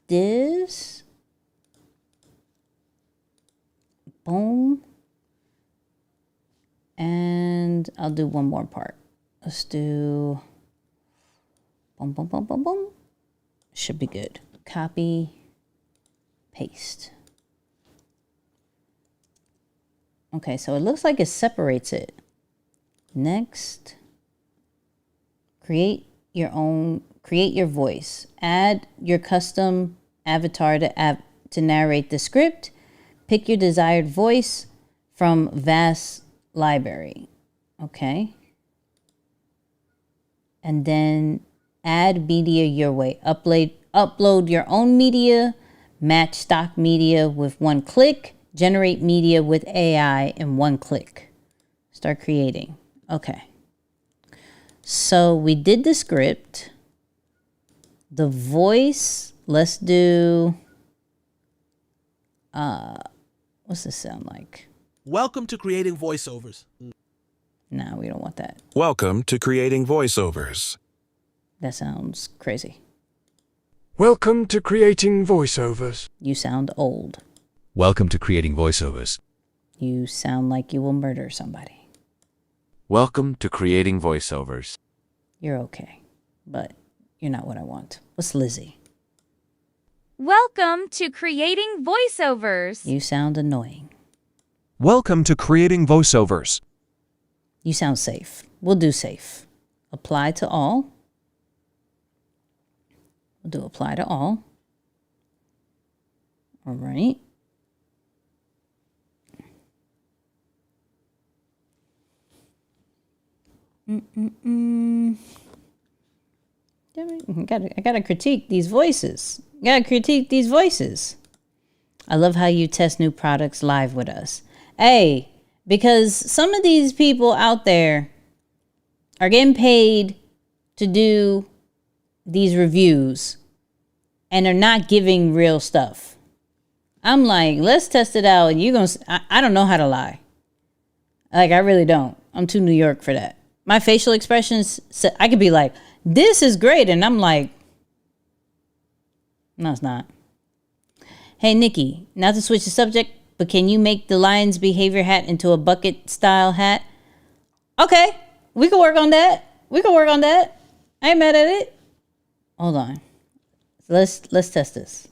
Speaker 1: this. Boom. And I'll do one more part. Let's do boom, boom, boom, boom, boom. Should be good. Copy, paste. Okay, so it looks like it separates it. Next, create your voice. Add your custom avatar to narrate the script. Pick your desired voice from vast library. Okay. And then add media your way. Upload your own media. Match stock media with one click. Generate media with AI in one click. Start creating. Okay. So we did the script. The voice, let's do, what's this sound like?
Speaker 12: Welcome to creating voiceovers.
Speaker 1: No, we don't want that.
Speaker 13: Welcome to creating voiceovers.
Speaker 1: That sounds crazy.
Speaker 14: Welcome to creating voiceovers.
Speaker 1: You sound old.
Speaker 15: Welcome to creating voiceovers.
Speaker 1: You sound like you will murder somebody.
Speaker 16: Welcome to creating voiceovers.
Speaker 1: You're okay, but you're not what I want. What's Lizzie?
Speaker 17: Welcome to creating voiceovers.
Speaker 1: You sound annoying.
Speaker 18: Welcome to creating voiceovers.
Speaker 1: You sound safe. We'll do safe. Apply to all. We'll do apply to all. All right. I gotta critique these voices. I love how you test new products live with us. Hey, because some of these people out there are getting paid to do these reviews and are not giving real stuff. I'm like, let's test it out. And I don't know how to lie. Like, I really don't. I'm too New York for that. My facial expressions, I could be like, this is great. And I'm like, no, it's not. Hey, Nikki, not to switch the subject, but can you make the lion's behavior hat into a bucket style hat? Okay, we can work on that. I ain't mad at it. Hold on. Let's test this.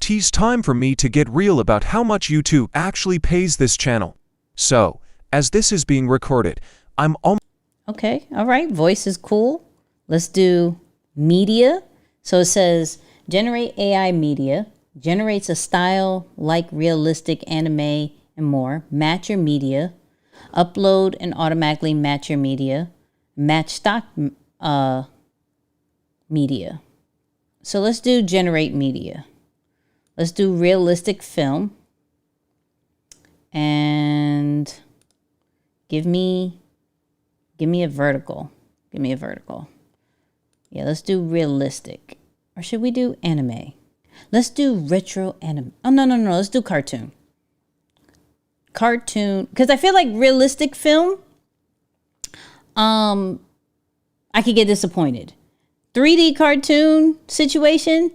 Speaker 18: It's time for me to get real about how much YouTube actually pays this channel. So, as this is being recorded, I'm almost...
Speaker 1: Okay, all right, voice is cool. Let's do media. So it says, generate AI media, generates a style like realistic anime and more, match your media, upload and automatically match your media, match stock media. So let's do generate media. Let's do realistic film. And give me a vertical. Yeah, let's do realistic. Or should we do anime? Let's do retro anime. Oh, no. Let's do cartoon. Because I feel like realistic film, I could get disappointed. 3D cartoon situation,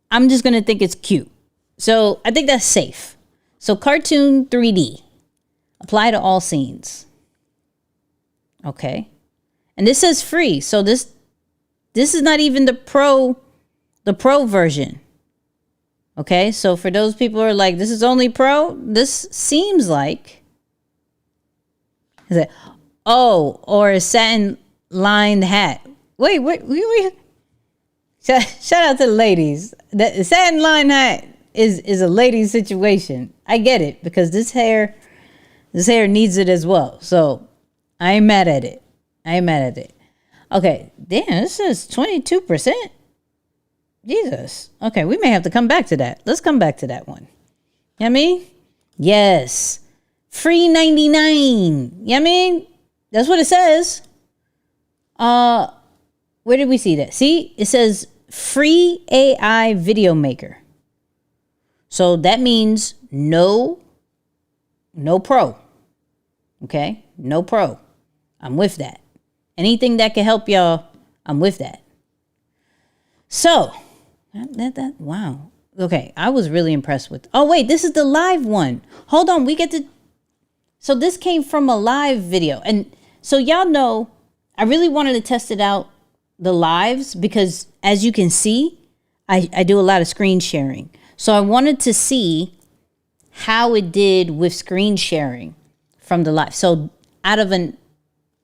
Speaker 1: I'm just going to think it's cute. So I think that's safe. So cartoon 3D. Apply to all scenes. Okay. And this says free. So this is not even the pro version. Okay. So for those people who are like, this is only pro, this seems like, is it, or a satin lined hat. Wait. Shout out to the ladies. The satin lined hat is a lady's situation. I get it because this hair needs it as well. So I ain't mad at it. Okay, damn, this is 22%. Jesus. Okay, we may have to come back to that. Let's come back to that one. You know what I mean? Yes. Free 99. You know what I mean? That's what it says. Where did we see that? See, it says free AI video maker. So that means no pro. Okay? No pro. I'm with that. Anything that can help y'all, I'm with that. So, wow. Okay, I was really impressed with. Oh, wait, this is the live one. Hold on, so this came from a live video. And so y'all know, I really wanted to test it out, the lives, because as you can see, I do a lot of screen sharing. So I wanted to see how it did with screen sharing from the live. So out of I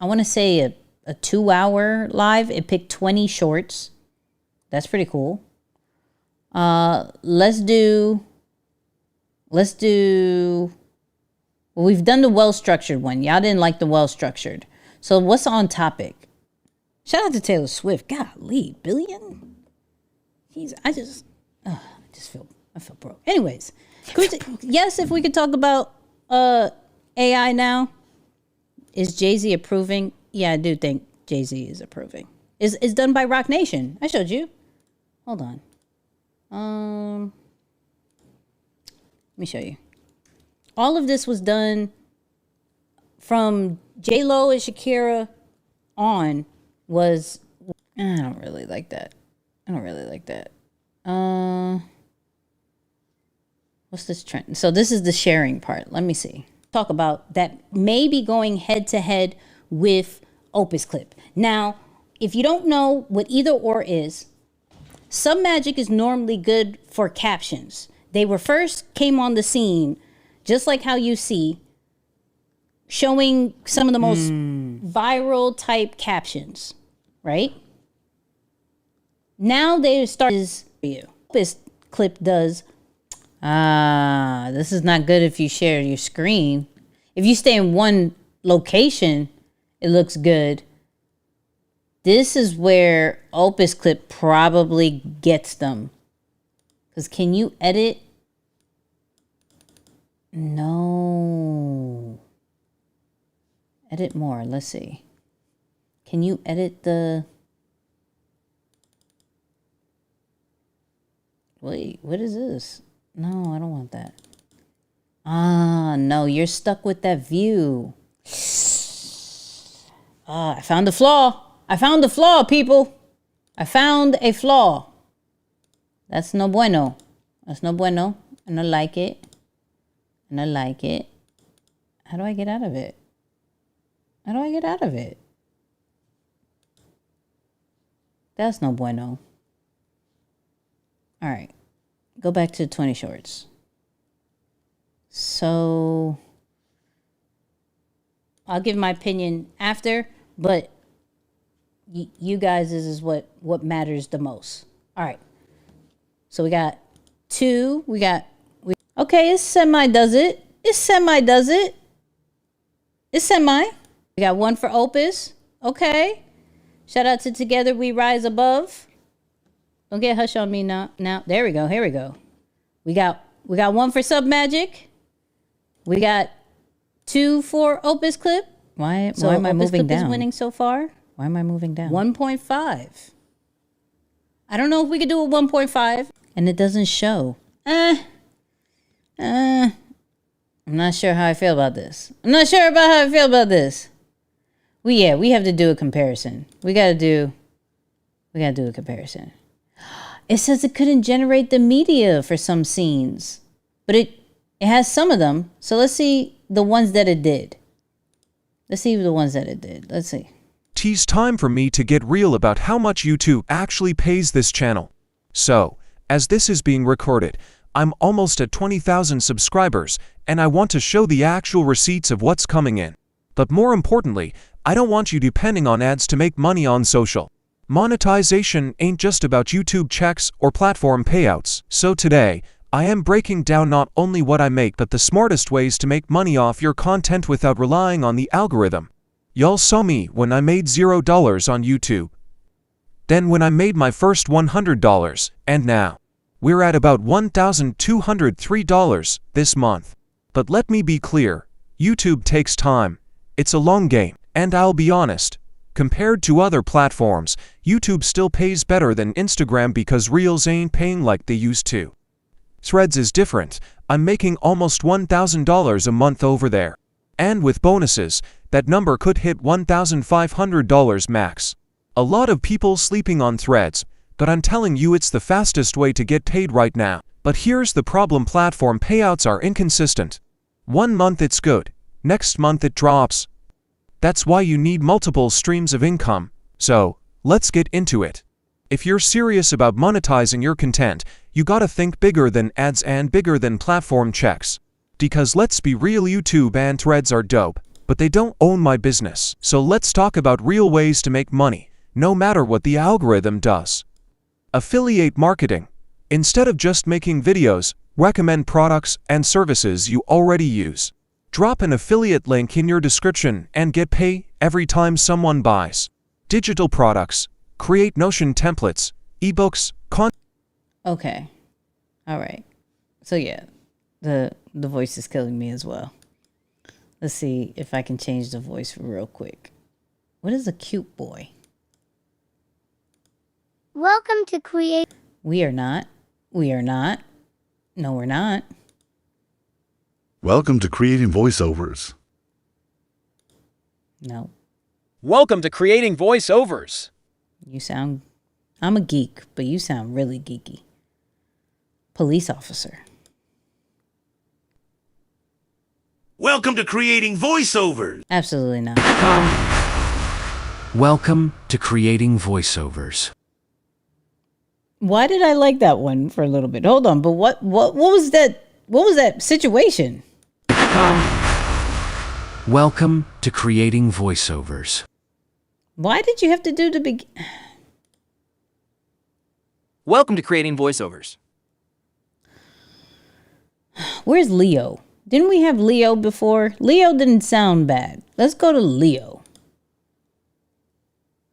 Speaker 1: want to say a 2-hour live, it picked 20 shorts. That's pretty cool. Let's do, well, we've done the well-structured one. Y'all didn't like the well-structured. So what's on topic? Shout out to Taylor Swift. Golly, billion? Jeez, I feel broke. Anyways, yes, if we could talk about AI now. Is Jay-Z approving? Yeah, I do think Jay-Z is approving. It's done by Rock Nation. I showed you. Hold on. Let me show you. All of this was done from J-Lo and Shakira on was... I don't really like that. What's this trend? So this is the sharing part. Let me see. Talk about that maybe going head to head with Opus Clip. Now, if you don't know what either or is, Submagic is normally good for captions. They were first came on the scene, just like how you see, showing some of the most viral type captions, right? Now they start Opus Clip does. This is not good if you share your screen. If you stay in one location, it looks good. This is where Opus Clip probably gets them. Because can you edit? No. Edit more. Let's see. Can you edit the... Wait, what is this? No, I don't want that. Ah, no, you're stuck with that view. I found a flaw. I found a flaw, people. I found a flaw. That's no bueno. That's no bueno. And I like it. And I like it. How do I get out of it? How do I get out of it? That's no bueno. All right. Go back to 20 shorts. So I'll give my opinion after, but you guys, this is what matters the most. All right. So we got 2. Okay, it's semi does it. It's semi does it. It's semi. We got 1 for Opus. Okay. Shout out to Together We Rise Above. Don't get hush on me now. There we go. Here we go. We got 1 for Submagic. We got 2 for Opus Clip. Why am I
Speaker 19: Opus
Speaker 1: moving
Speaker 19: Clip
Speaker 1: down?
Speaker 19: is winning
Speaker 1: so far. Why am I moving down? 1.5. I don't know if we could do a 1.5. And it doesn't show. I'm not sure how I feel about this. We have to do a comparison. We gotta do a comparison. It says it couldn't generate the media for some scenes, but it has some of them. So let's see the ones that it did. Let's see.
Speaker 18: It's time for me to get real about how much YouTube actually pays this channel. So, as this is being recorded, I'm almost at 20,000 subscribers, and I want to show the actual receipts of what's coming in. But more importantly, I don't want you depending on ads to make money on social. Monetization ain't just about YouTube checks or platform payouts. So today, I am breaking down not only what I make but the smartest ways to make money off your content without relying on the algorithm. Y'all saw me when I made $0 on YouTube. Then when I made my first $100, and now we're at about $1,203 this month. But let me be clear, YouTube takes time. It's a long game, and I'll be honest. Compared to other platforms, YouTube still pays better than Instagram because Reels ain't paying like they used to. Threads is different. I'm making almost $1,000 a month over there. And with bonuses, that number could hit $1,500 max. A lot of people sleeping on Threads, but I'm telling you it's the fastest way to get paid right now. But here's the problem: platform payouts are inconsistent. One month it's good, next month it drops. That's why you need multiple streams of income. So, let's get into it. If you're serious about monetizing your content, you gotta think bigger than ads and bigger than platform checks. Because let's be real, YouTube and Threads are dope, but they don't own my business. So let's talk about real ways to make money, no matter what the algorithm does. Affiliate marketing. Instead of just making videos, recommend products and services you already use. Drop an affiliate link in your description and get paid every time someone buys. Digital products. Create Notion templates, ebooks,
Speaker 1: Okay. All right. So yeah, the voice is killing me as well. Let's see if I can change the voice real quick. What is a cute boy?
Speaker 3: Welcome to Create.
Speaker 1: We are not. No, we're not.
Speaker 9: Welcome to Creating Voiceovers.
Speaker 1: No.
Speaker 20: Welcome to Creating Voiceovers.
Speaker 1: I'm a geek, but you sound really geeky. Police officer.
Speaker 21: Welcome to Creating Voiceovers.
Speaker 1: Absolutely not.
Speaker 16: Welcome to Creating Voiceovers.
Speaker 1: Why did I like that one for a little bit? Hold on, but what was that? What was that situation?
Speaker 16: Welcome to Creating Voiceovers.
Speaker 1: Why did you have to do the big?
Speaker 20: Welcome to Creating Voiceovers.
Speaker 1: Where's Leo? Didn't we have Leo before? Leo didn't sound bad. Let's go to Leo.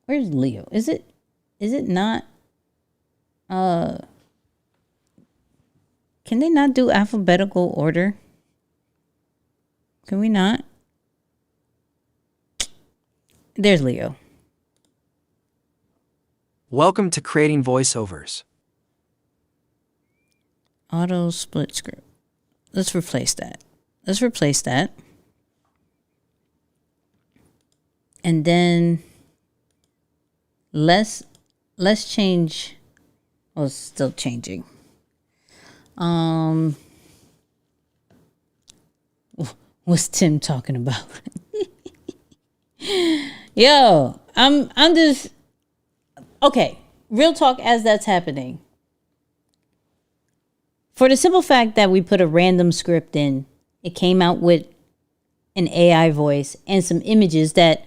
Speaker 1: Where's Leo? Is it not? Can they not do alphabetical order? Can we not? There's Leo.
Speaker 8: Welcome to Creating Voiceovers.
Speaker 1: Auto split script. Let's replace that. And then let's change. Oh, it's still changing. What's Tim talking about? Yo, I'm just okay. Real talk as that's happening. For the simple fact that we put a random script in, it came out with an AI voice and some images that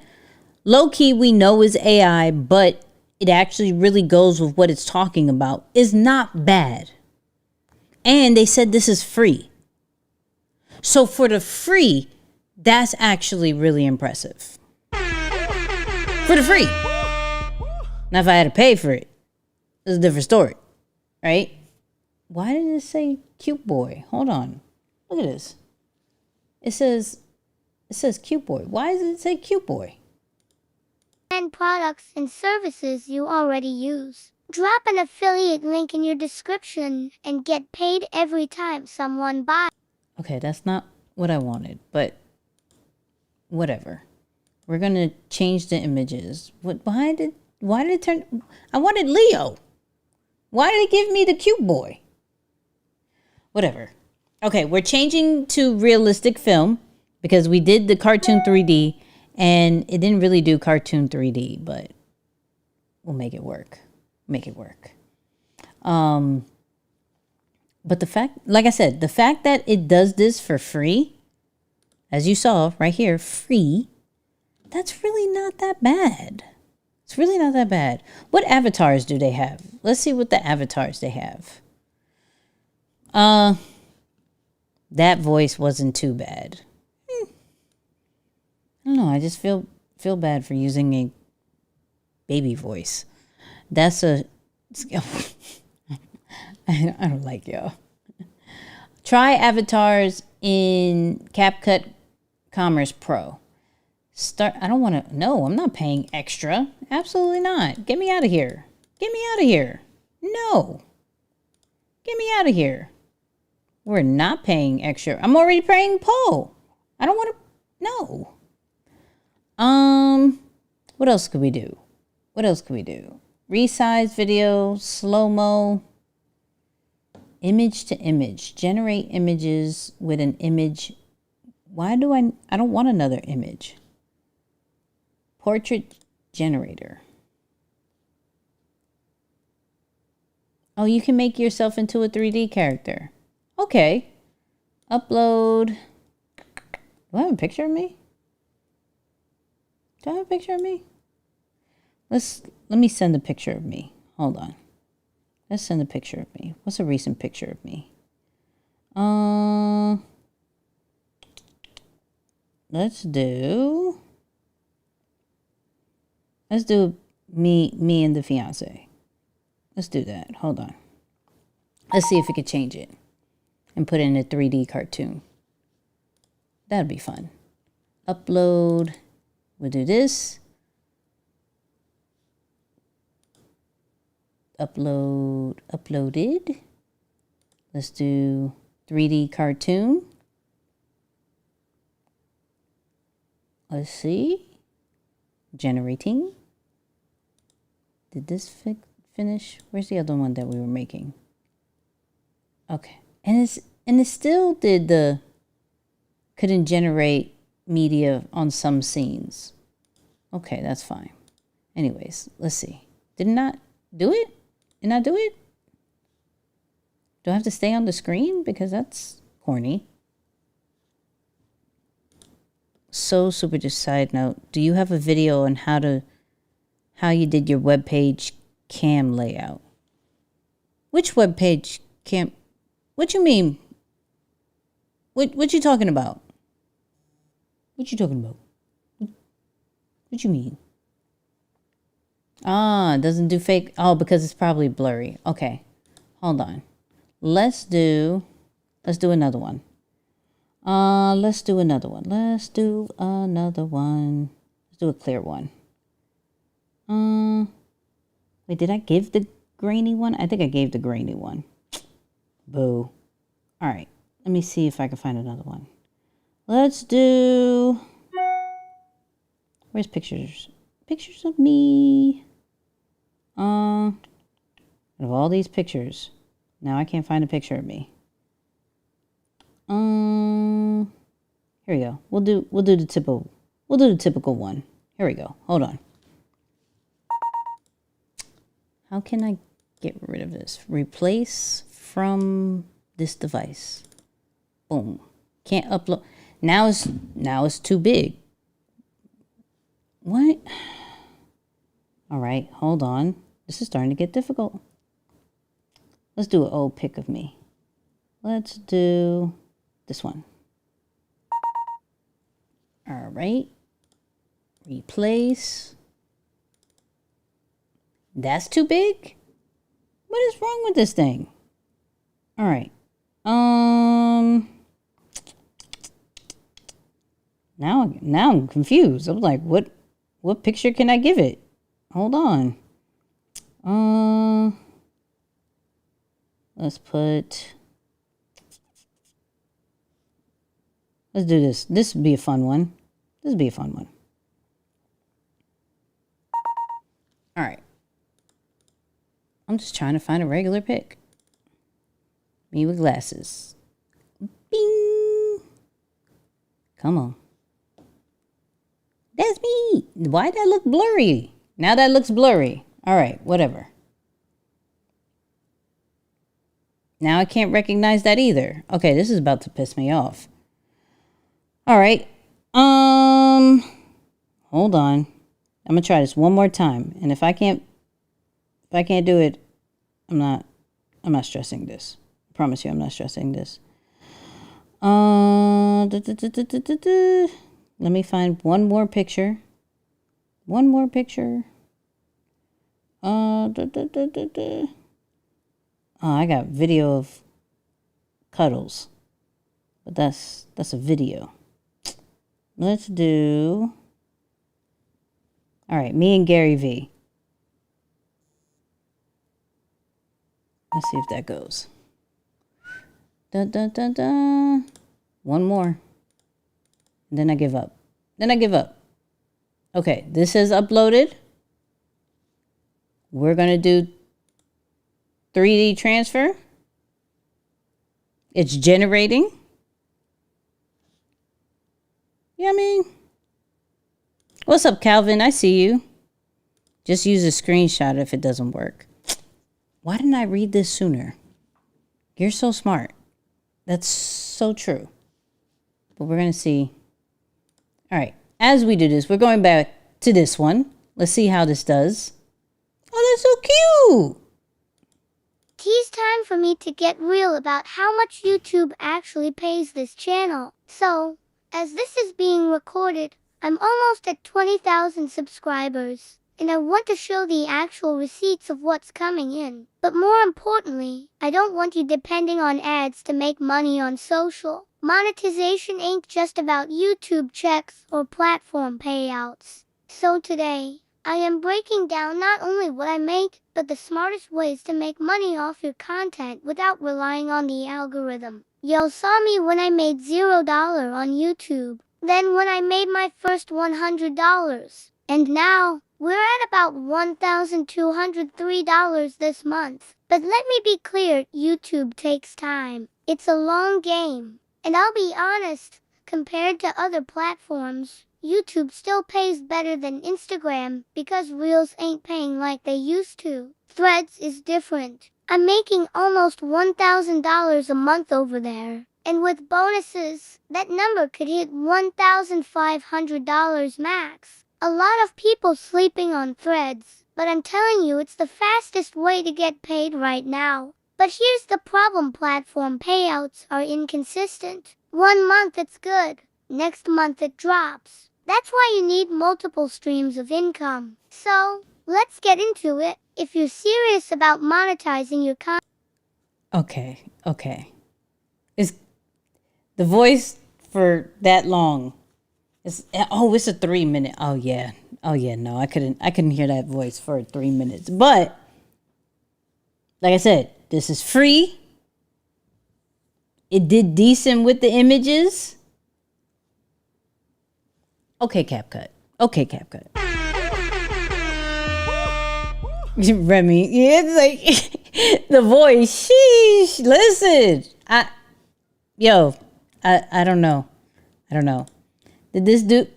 Speaker 1: low key we know is AI, but it actually really goes with what it's talking about, is not bad. And they said this is free. So for the free, that's actually really impressive. For the free. Now if I had to pay for it, it's a different story, right? Why did it say cute boy? Hold on. Look at this. It says cute boy. Why does it say cute boy?
Speaker 3: And products and services you already use. Drop an affiliate link in your description and get paid every time someone buys.
Speaker 1: Okay, that's not what I wanted, but whatever. We're gonna change the images. Why did it turn? I wanted Leo. Why did it give me the cute boy? Whatever. Okay, we're changing to realistic film because we did the cartoon 3D and it didn't really do cartoon 3D, but we'll make it work. But the fact, like I said, the fact that it does this for free, as you saw right here, free, that's really not that bad. It's really not that bad. What avatars do they have? Let's see what the avatars they have. That voice wasn't too bad. I don't know. I just feel bad for using a baby voice. That's a... I don't like y'all. Try avatars in CapCut Commerce Pro. I don't want to... No, I'm not paying extra. Absolutely not. Get me out of here. No. Get me out of here. We're not paying extra. I'm already paying Poe. I don't want to... No. What else could we do? Resize video, slow-mo, image to image. Generate images with an image. Why do I don't want another image. Portrait generator. Oh, you can make yourself into a 3D character. Okay. Upload. Do I have a picture of me? Let me send a picture of me. Hold on. Let's send a picture of me. What's a recent picture of me? Let's do me and the fiance. Let's do that. Hold on. Let's see if we could change it and put it in a 3D cartoon. That'd be fun. Upload. We'll do this. Uploaded. Let's do 3D cartoon. Let's see. Generating. Did this finish? Where's the other one that we were making? Okay. And it still couldn't generate media on some scenes. Okay, that's fine. Anyways, let's see. Did it not do it? Did not do it? Do I have to stay on the screen? Because that's corny. So super just side note. Do you have a video on how you did your web page cam layout? Which web page cam? What you mean? What you talking about? What you talking about? What you mean? It doesn't do fake. Oh, because it's probably blurry. Okay. Hold on. Let's do another one. Let's do a clear one. Wait, did I give the grainy one? I think I gave the grainy one. Boo. All right. Let me see if I can find another one. Let's do... Where's pictures? Pictures of me. Out of all these pictures, now I can't find a picture of me. Here we go. We'll do the typical one. Here we go. Hold on. How can I get rid of this? Replace from this device. Boom. Can't upload. Now it's too big. What? All right, hold on. This is starting to get difficult. Let's do an old pic of me. Let's do this one. All right. Replace. That's too big? What is wrong with this thing? All right. Now I'm confused. I'm like, what picture can I give it? Hold on. Let's do this. This would be a fun one. All right. I'm just trying to find a regular pic. Me with glasses. Bing. Come on. That's me. Why did that look blurry? Now that looks blurry. All right, whatever. Now I can't recognize that either. Okay, this is about to piss me off. All right. Hold on. I'm gonna try this one more time. And if I can't do it, I'm not stressing this. I promise you I'm not stressing this. Let me find one more picture. Oh, I got video of cuddles. But that's a video. Let's do... All right, me and Gary V. Let's see if that goes. Dun, dun, dun, dun. One more. And then I give up. Okay, this is uploaded. We're going to do 3D transfer. It's generating. Yeah, I mean... What's up, Calvin? I see you. Just use a screenshot if it doesn't work. Why didn't I read this sooner? You're so smart. That's so true. But we're going to see. All right. As we do this, we're going back to this one. Let's see how this does. Oh, that's so cute.
Speaker 3: It's time for me to get real about how much YouTube actually pays this channel. So, as this is being recorded, I'm almost at 20,000 subscribers, and I want to show the actual receipts of what's coming in. But more importantly, I don't want you depending on ads to make money on social. Monetization ain't just about YouTube checks or platform payouts. So today, I am breaking down not only what I make, but the smartest ways to make money off your content without relying on the algorithm. Y'all saw me when I made $0 on YouTube. Then when I made my first $100. And now, we're at about $1,203 this month. But let me be clear, YouTube takes time. It's a long game. And I'll be honest, compared to other platforms, YouTube still pays better than Instagram because Reels ain't paying like they used to. Threads is different. I'm making almost $1,000 a month over there. And with bonuses, that number could hit $1,500 max. A lot of people sleeping on Threads, but I'm telling you it's the fastest way to get paid right now. But here's the problem, platform payouts are inconsistent. 1 month it's good, next month it drops. That's why you need multiple streams of income. So, let's get into it. If you're serious about monetizing your content...
Speaker 1: Okay. Is the voice for that long? It's a 3 minute. Oh yeah, no, I couldn't hear that voice for 3 minutes. But like I said, this is free. It did decent with the images. Okay, CapCut. Okay, CapCut. Remy, yeah, it's like the voice. Sheesh. Listen, I don't know. I don't know. Did this do?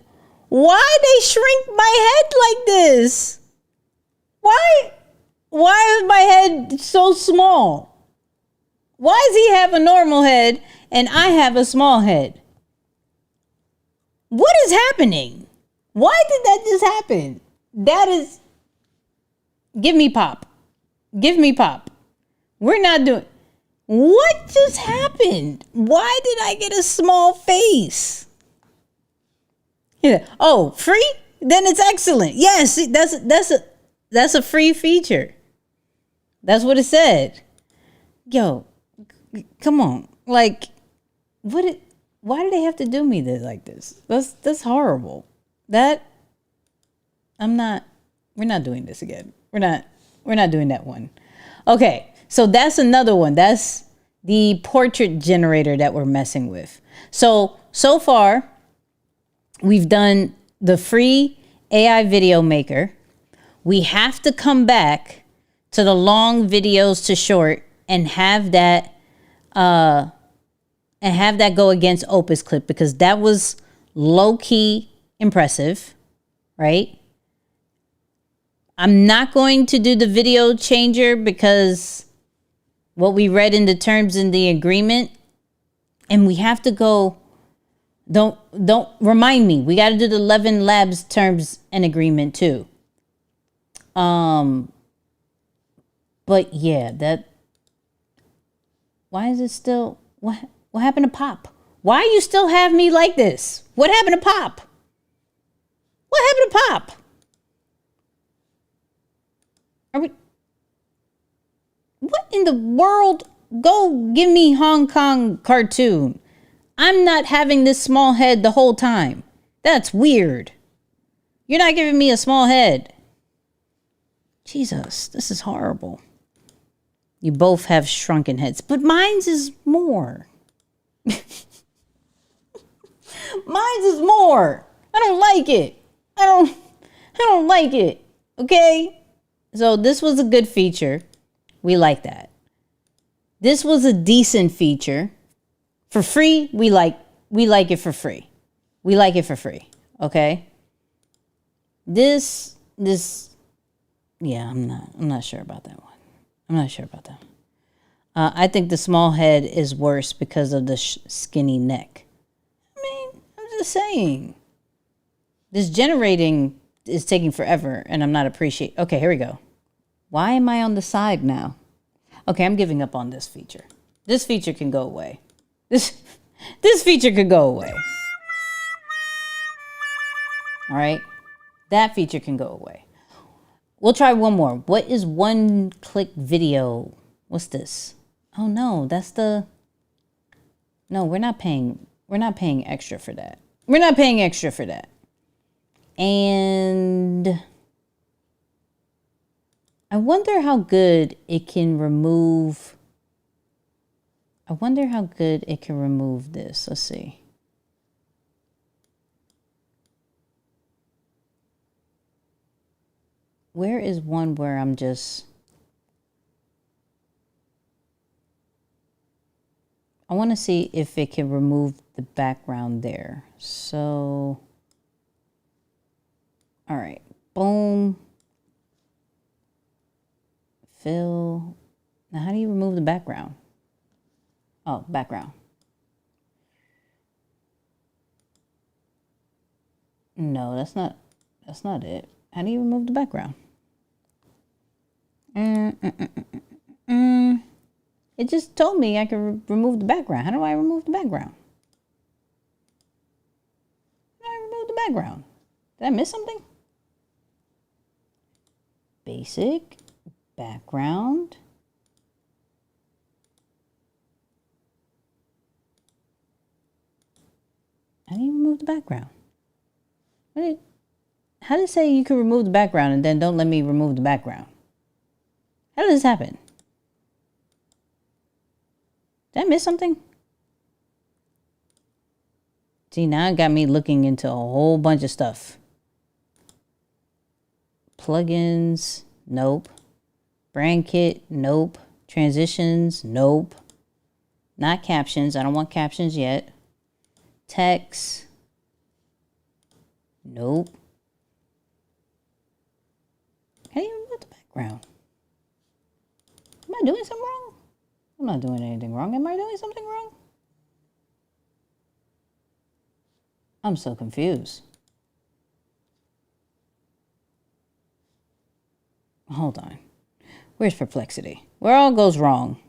Speaker 1: Why they shrink my head like this? Why is my head so small? Why does he have a normal head and I have a small head? What is happening? Why did that just happen? That is... Give me pop. Give me pop. We're not doing... What just happened? Why did I get a small face? Yeah. Oh, free? Then it's excellent. Yes, that's a free feature. That's what it said. Yo, come on. Like, why do they have to do me this like this? That's horrible. We're not doing this again. We're not doing that one. Okay, so that's another one. That's the portrait generator that we're messing with. So far, we've done the free AI video maker. We have to come back to the long videos to short and have that go against Opus Clip, because that was low-key impressive, right? I'm not going to do the video changer because what we read in the terms in the agreement, and we have to go, don't remind me, we got to do the 11 Labs terms and agreement too. But yeah, why is it still, what happened to Pop? Why you still have me like this? What happened to Pop? What happened to Pop? What in the world? Go give me Hong Kong cartoon. I'm not having this small head the whole time. That's weird. You're not giving me a small head. Jesus, this is horrible. You both have shrunken heads, but mine's is more. Mine's is more. I don't like it. I don't like it. Okay? So this was a good feature. We like that. This was a decent feature. For free, we like it for free. We like it for free. Okay? This yeah, I'm not sure about that one. I'm not sure about that. I think the small head is worse because of the skinny neck. I mean, I'm just saying. This generating is taking forever, and I'm not appreciating. Okay, here we go. Why am I on the side now? Okay, I'm giving up on this feature. This feature can go away. This feature could go away. All right? That feature can go away. We'll try one more. What is one-click video? What's this? Oh no, that's the... No, we're not paying extra for that. We're not paying extra for that. And I wonder how good it can remove... I wonder how good it can remove this. Let's see. Where is one where I'm just... I want to see if it can remove the background there. So, all right, boom. Fill. Now, how do you remove the background? Oh, background. No, that's not it. How do you remove the background? It just told me I could remove the background. How do I remove the background? How do I remove the background? Did I miss something? Basic, background. How do you remove the background? How did it say you could remove the background and then don't let me remove the background? How did this happen? Did I miss something? See, now it got me looking into a whole bunch of stuff. Plugins, nope. Brand kit, nope. Transitions, nope. Not captions. I don't want captions yet. Text, nope. How do you remove the background? Am I doing something wrong? I'm not doing anything wrong. Am I doing something wrong? I'm so confused. Hold on. Where's perplexity? Where all goes wrong?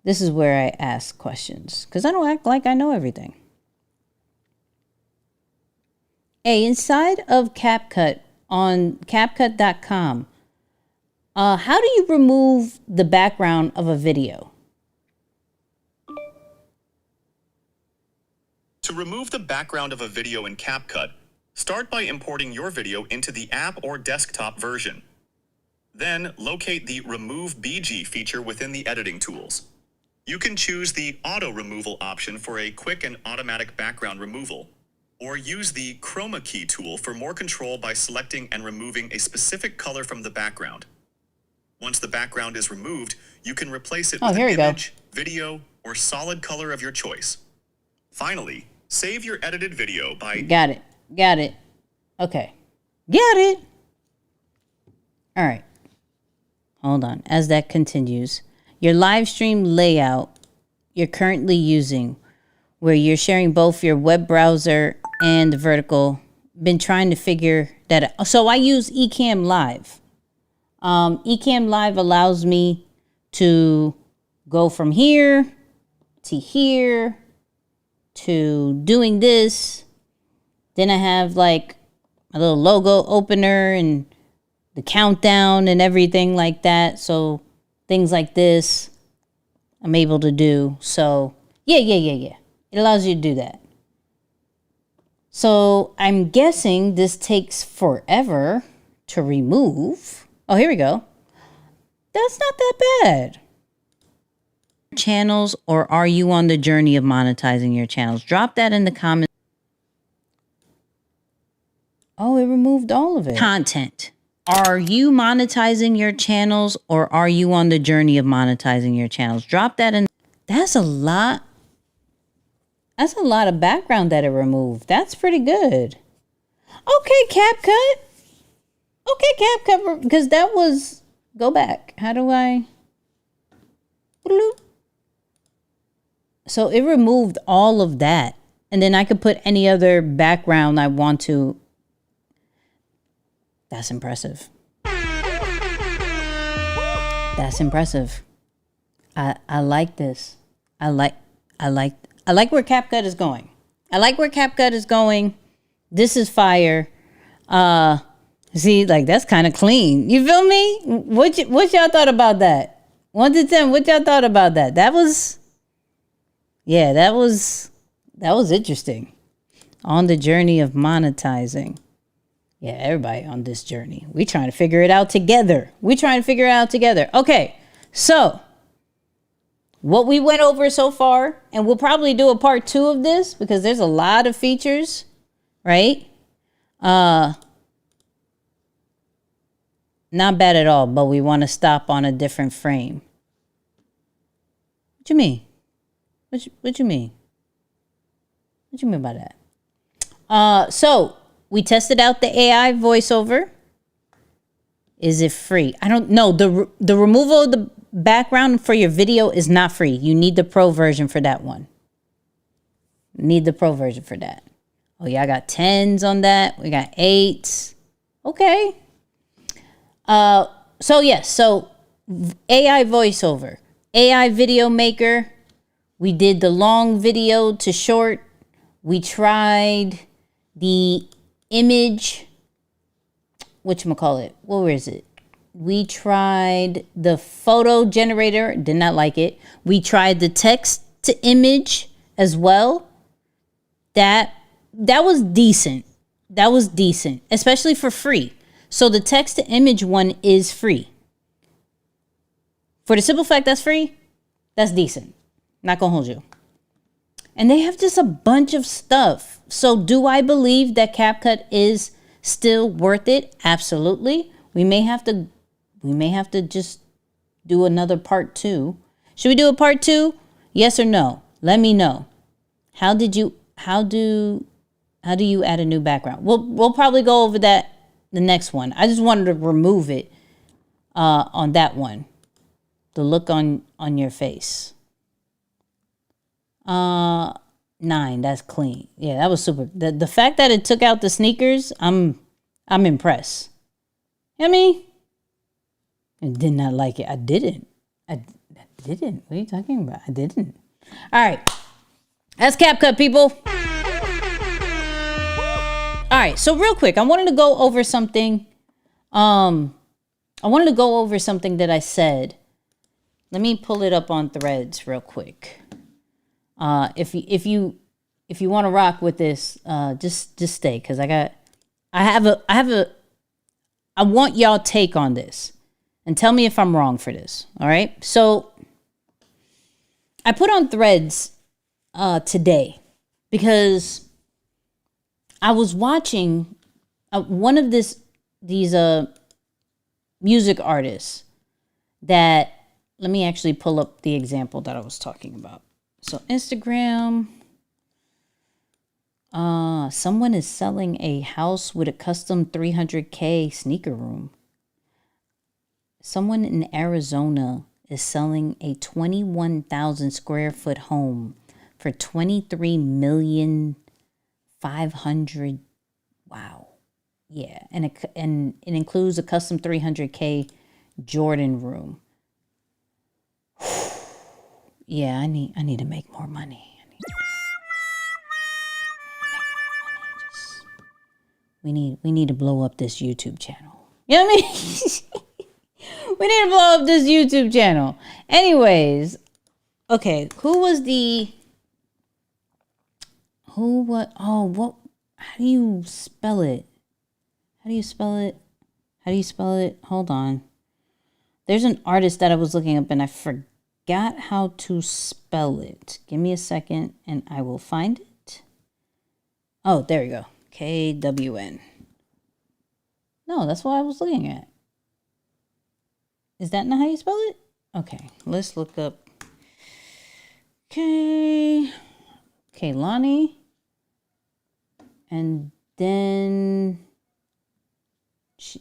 Speaker 1: This is where I ask questions, because I don't act like I know everything. Hey, inside of CapCut, on CapCut.com, how do you remove the background of a video?
Speaker 19: To remove the background of a video in CapCut, start by importing your video into the app or desktop version. Then, locate the Remove BG feature within the editing tools. You can choose the Auto Removal option for a quick and automatic background removal, or use the Chroma Key tool for more control by selecting and removing a specific color from the background. Once the background is removed, you can replace it with an image, video, or solid color of your choice. Finally, save your edited video by...
Speaker 1: Got it. Got it. Okay. Got it. All right. Hold on. As that continues, your live stream layout you're currently using, where you're sharing both your web browser and the vertical, been trying to figure that out. So I use Ecamm Live. Ecamm Live allows me to go from here to here to doing this. Then I have like a little logo opener and the countdown and everything like that. So things like this I'm able to do. So yeah. It allows you to do that. So I'm guessing this takes forever to remove. Oh, here we go. That's not that bad. Channels, or are you on the journey of monetizing your channels? Drop that in the comments. Oh, it removed all of it. Content. Are you monetizing your channels, or are you on the journey of monetizing your channels? Drop that in. That's a lot. That's a lot of background that it removed. That's pretty good. Okay, CapCut. Okay, CapCut, because that was... Go back. How do I... So it removed all of that. And then I could put any other background I want to. That's impressive. That's impressive. I like this. I like where CapCut is going. I like where CapCut is going. This is fire. See, like, that's kind of clean. You feel me? What y'all thought about that? 1 to 10, what y'all thought about that? That was, yeah, that was interesting. On the journey of monetizing. Yeah, everybody on this journey. We trying to figure it out together. Okay, so what we went over so far, and we'll probably do a part 2 of this because there's a lot of features, right? Not bad at all, but we want to stop on a different frame. What you mean? What you mean? What you mean by that? So we tested out the AI voiceover. Is it free? I don't know. The removal of the background for your video is not free. You need the pro version for that one. Need the pro version for that. Oh yeah, I got 10s on that. We got 8s. Okay. So yes, so AI voiceover, AI video maker. We did the long video to short. We tried the image, whatchamacallit, where is it? We tried the photo generator, did not like it. We tried the text to image as well. That was decent. That was decent, especially for free. So the text to image one is free. For the simple fact that's free, that's decent. Not gonna hold you. And they have just a bunch of stuff. So do I believe that CapCut is still worth it? Absolutely. We may have to just do another part 2. Should we do a part 2? Yes or no? Let me know. How do you add a new background? We'll probably go over that the next one. I just wanted to remove it on that one. The look on your face. 9, that's clean. Yeah, that was super. The fact that it took out the sneakers, I'm impressed. You know what I mean? I did not like it. I didn't. I didn't. What are you talking about? I didn't. All right. That's CapCut, people. All right. So real quick, I wanted to go over something. I wanted to go over something that I said. Let me pull it up on Threads real quick. If you want to rock with this, just stay, because I want y'all take on this and tell me if I'm wrong for this. All right. So I put on Threads today because I was watching one of these music artists that, let me actually pull up the example that I was talking about. So Instagram, someone is selling a house with a custom 300K sneaker room. Someone in Arizona is selling a 21,000 square foot home for $23,500,000. Wow. Yeah, and it includes a custom 300K Jordan room. Yeah, I need to make more money. We need to blow up this YouTube channel. You know what I mean? We need to blow up this YouTube channel. Anyways, okay, how do you spell it? Hold on. There's an artist that I was looking up and I forgot how to spell it. Give me a second and I will find it. Oh, there we go. KWN. No, that's what I was looking at. Is that not how you spell it? Okay, let's look up. Kaylani. And then,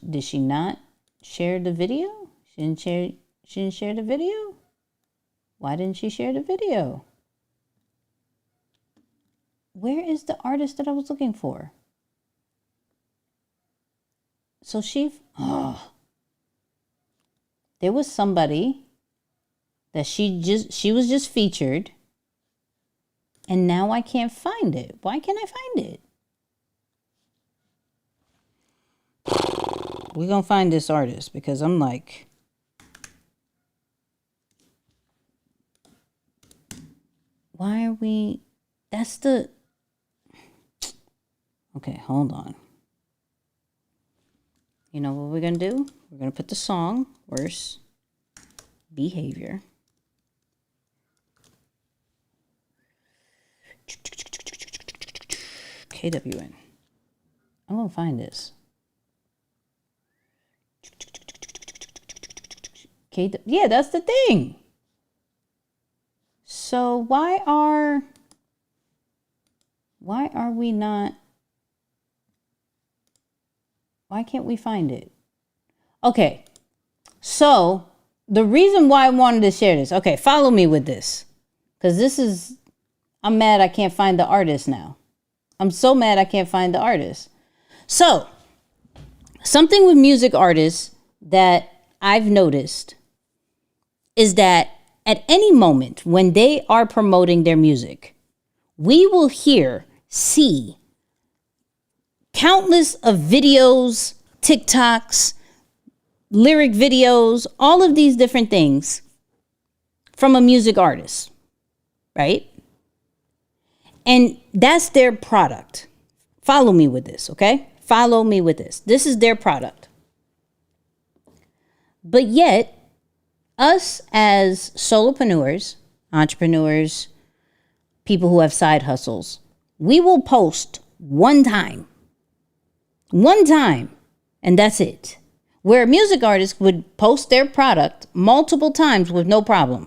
Speaker 1: did she not share the video? She didn't share the video? Why didn't she share the video? Where is the artist that I was looking for? So there was somebody that she was just featured, and now I can't find it. Why can't I find it? We're gonna find this artist because I'm like, why are we? That's the. Okay, hold on. You know what we're going to do? We're going to put the song, Worst Behavior. KWN. I'm going to find this. Yeah, that's the thing. So why are we not? Why can't we find it? Okay, so the reason why I wanted to share this. Okay, follow me with this. Because I'm mad I can't find the artist now. I'm so mad I can't find the artist. So, something with music artists that I've noticed is that at any moment when they are promoting their music, we will see countless of videos, TikToks, lyric videos, all of these different things from a music artist, right? And that's their product. Follow me with this, okay? Follow me with this. This is their product. But yet, us as solopreneurs, entrepreneurs, people who have side hustles. We will post one time, and that's it. Where music artists would post their product multiple times with no problem.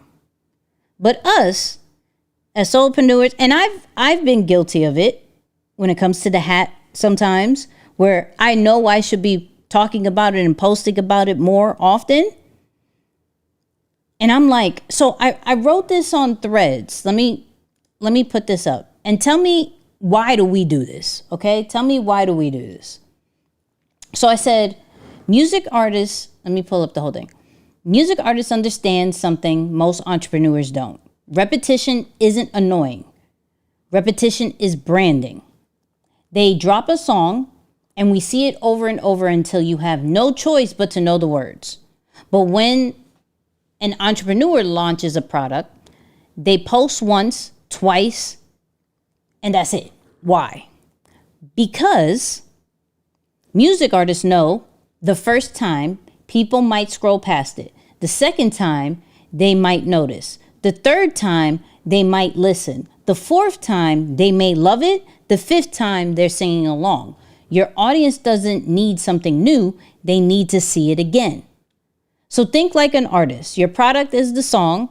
Speaker 1: But us, as solopreneurs, and I've been guilty of it when it comes to the hat sometimes, where I know I should be talking about it and posting about it more often. And I'm like, so I wrote this on Threads. Let me put this up and tell me, why do we do this? Okay, tell me, why do we do this? So I said, music artists, let me pull up the whole thing. Music artists understand something most entrepreneurs don't. Repetition isn't annoying. Repetition is branding. They drop a song and we see it over and over until you have no choice but to know the words. But when an entrepreneur launches a product, they post once, twice, and that's it. Why? Because music artists know the first time people might scroll past it. The second time they might notice. The third time they might listen. The fourth time they may love it. The fifth time they're singing along. Your audience doesn't need something new. They need to see it again. So think like an artist. Your product is the song.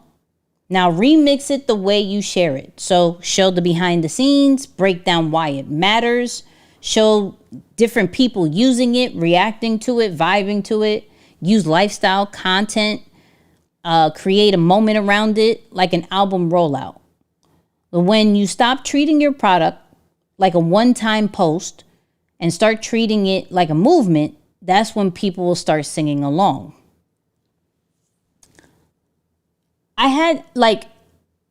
Speaker 1: Now remix it the way you share it. So show the behind the scenes, break down why it matters, show different people using it, reacting to it, vibing to it, use lifestyle content, create a moment around it like an album rollout. But when you stop treating your product like a one-time post and start treating it like a movement, that's when people will start singing along. I had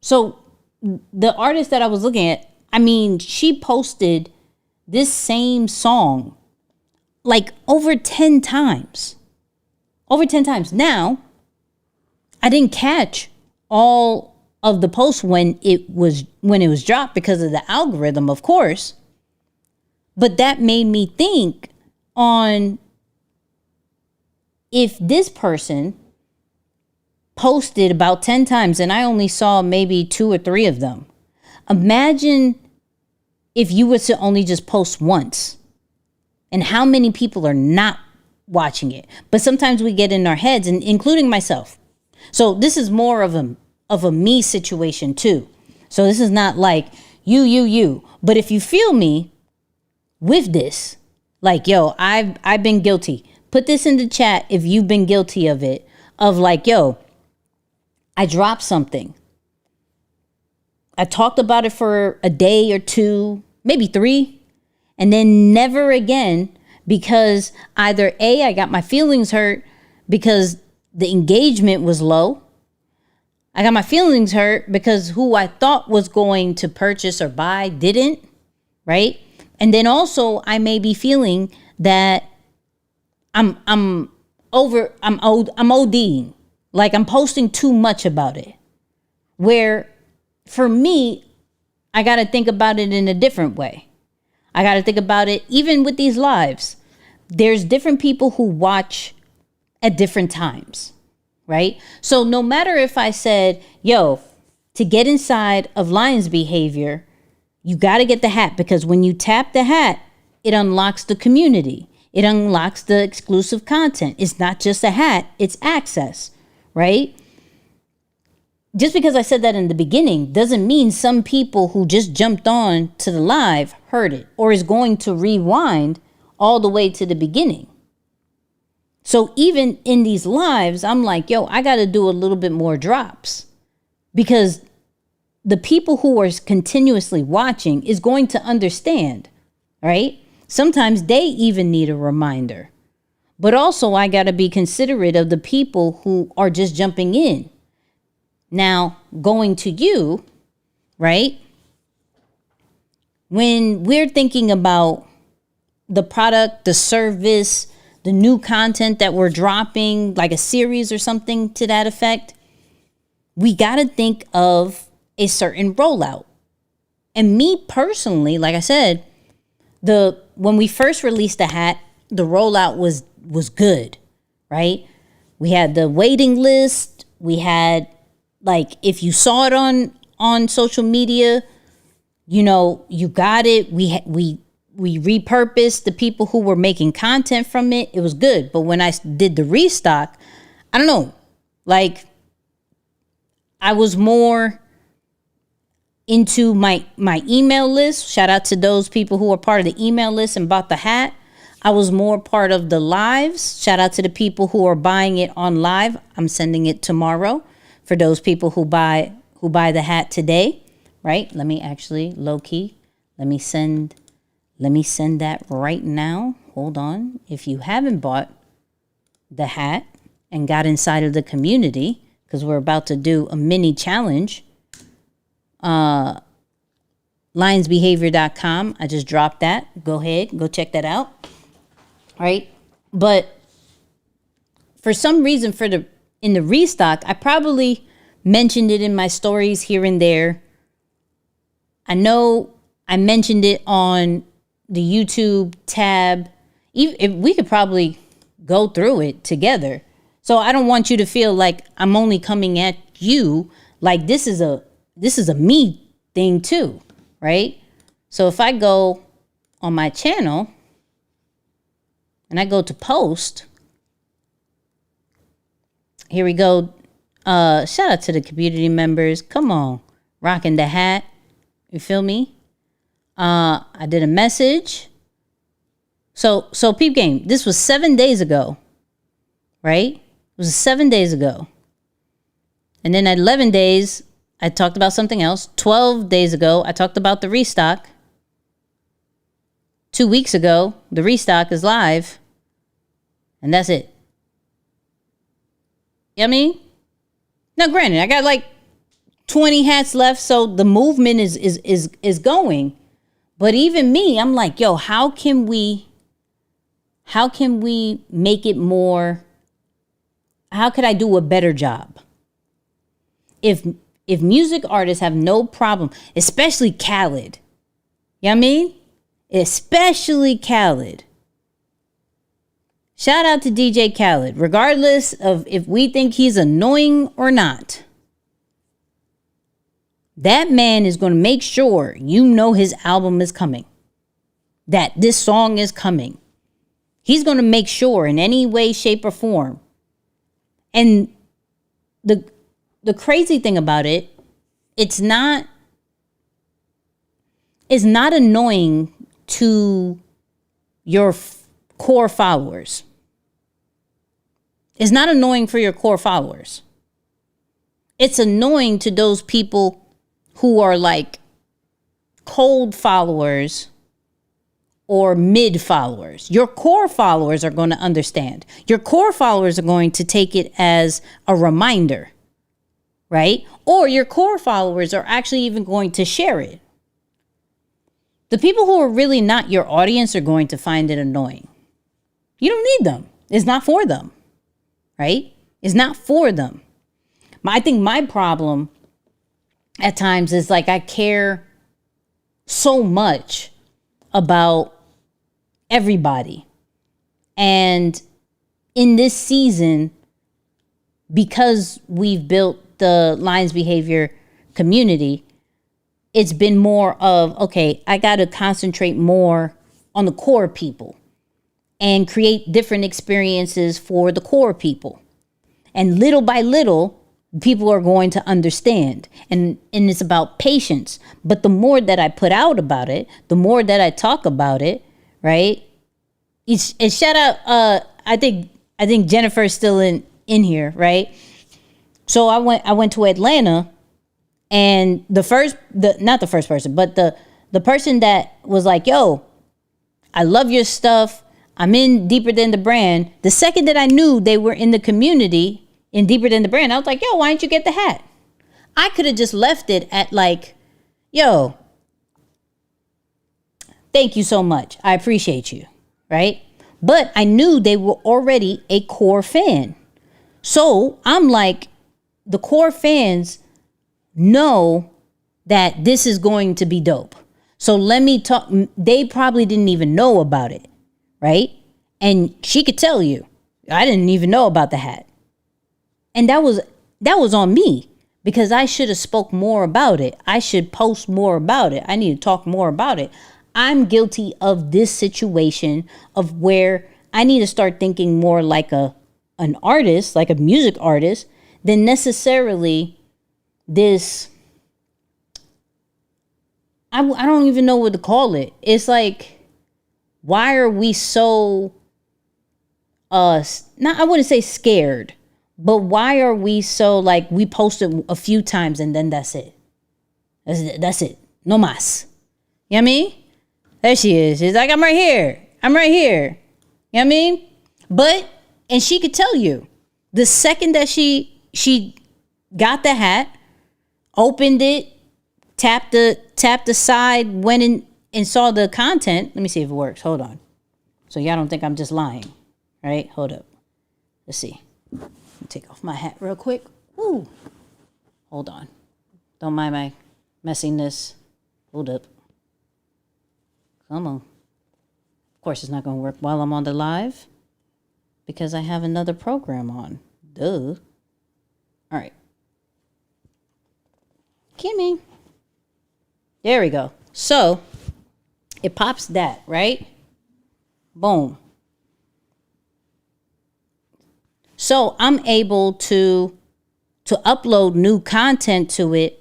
Speaker 1: so the artist that I was looking at, I mean, she posted this same song like over 10 times. Over 10 times. Now, I didn't catch all of the posts when it was dropped because of the algorithm, of course. But that made me think on if this person posted about 10 times and I only saw maybe 2 or 3 of them. Imagine if you were to only just post once and how many people are not watching it. But sometimes we get in our heads, and including myself. So this is more of a me situation too. So this is not like you. But if you feel me with this, like, yo, I've been guilty. Put this in the chat if you've been guilty of it. Of like, yo, I dropped something. I talked about it for a day or 2, maybe 3, and then never again because either A, I got my feelings hurt because the engagement was low. I got my feelings hurt because who I thought was going to purchase or buy didn't, right? And then also I may be feeling that I'm ODing. Like I'm posting too much about it. Where for me, I got to think about it in a different way. I got to think about it even with these lives. There's different people who watch at different times, right? So no matter if I said, yo, to get inside of Lion's behavior, you got to get the hat because when you tap the hat, it unlocks the community. It unlocks the exclusive content. It's not just a hat, it's access. Right? Just because I said that in the beginning doesn't mean some people who just jumped on to the live heard it or is going to rewind all the way to the beginning. So even in these lives, I'm like, yo, I got to do a little bit more drops because the people who are continuously watching is going to understand, right? Sometimes they even need a reminder. But also, I got to be considerate of the people who are just jumping in. Now, going to you, right? When we're thinking about the product, the service, the new content that we're dropping, like a series or something to that effect, we got to think of a certain rollout. And me personally, like I said, when we first released the hat, the rollout was good, right? We had the waiting list. We had, like, if you saw it on social media, you got it. We repurposed the people who were making content from it. It was good. But when I did the restock, I don't know, like I was more into my email list. Shout out to those people who are part of the email list and bought the hat. I was more part of the lives. Shout out to the people who are buying it on live. I'm sending it tomorrow for those people who buy the hat today, right? Let me actually low key. Let me send that right now. Hold on. If you haven't bought the hat and got inside of the community, because we're about to do a mini challenge, lionsbehavior.com. I just dropped that. Go ahead, go check that out. Right? But for some reason in the restock, I probably mentioned it in my stories here and there. I know I mentioned it on the YouTube tab. Even we could probably go through it together. So I don't want you to feel like I'm only coming at you. Like this is a me thing too, right? So if I go on my channel and I go to post, here we go. Shout out to the community members. Come on, rocking the hat. You feel me? I did a message. So peep game. This was 7 days ago, right? It was 7 days ago. And then at 11 days, I talked about something else. 12 days ago, I talked about the restock. 2 weeks ago, the restock is live. And that's it. You know what I mean? Now, granted, I got like 20 hats left, so the movement is going. But even me, I'm like, yo, how can we make it more? How could I do a better job? If music artists have no problem, especially Khaled, you know what I mean? Especially Khaled. Shout out to DJ Khaled, regardless of if we think he's annoying or not. That man is going to make sure you know his album is coming, that this song is coming. He's going to make sure in any way, shape, or form. And the crazy thing about it, it's not annoying to your core followers. It's not annoying for your core followers. It's annoying to those people who are like cold followers or mid followers. Your core followers are going to understand. Your core followers are going to take it as a reminder, right? Or your core followers are actually even going to share it. The people who are really not your audience are going to find it annoying. You don't need them. It's not for them, right? It's not for them. I think my problem at times is like I care so much about everybody. And in this season, because we've built the Lions Behavior community, it's been more of, okay, I got to concentrate more on the core people and create different experiences for the core people. And little by little, people are going to understand. And it's about patience. But the more that I put out about it, the more that I talk about it, right? And shout out, I think Jennifer's still in here, right? So I went to Atlanta, and the person that was like, yo, I love your stuff. I'm in Deeper Than the Brand. The second that I knew they were in the community in Deeper Than the Brand, I was like, yo, why didn't you get the hat? I could have just left it at like, yo, thank you so much. I appreciate you, right? But I knew they were already a core fan. So I'm like, the core fans know that this is going to be dope. So let me talk. They probably didn't even know about it, right? And she could tell you, I didn't even know about the hat. And that was on me, because I should have spoke more about it. I should post more about it. I need to talk more about it. I'm guilty of this situation of where I need to start thinking more like an artist, like a music artist, than necessarily this. I don't even know what to call it. It's like, why are we so, I wouldn't say scared, but why are we so like, we posted a few times and then that's it. That's it. No mas. You know what I mean? There she is. She's like, I'm right here. I'm right here. You know what I mean? But, and she could tell you, the second that she got the hat, opened it, tapped the side, went in and saw the content. Let me see if it works. Hold on. So y'all don't think I'm just lying, right? Hold up. Let's see. Let me take off my hat real quick. Woo. Hold on. Don't mind my messiness. Hold up. Come on. Of course, it's not going to work while I'm on the live because I have another program on. Duh. All right. Kimmy. There we go. So it pops that, right? Boom. So I'm able to upload new content to it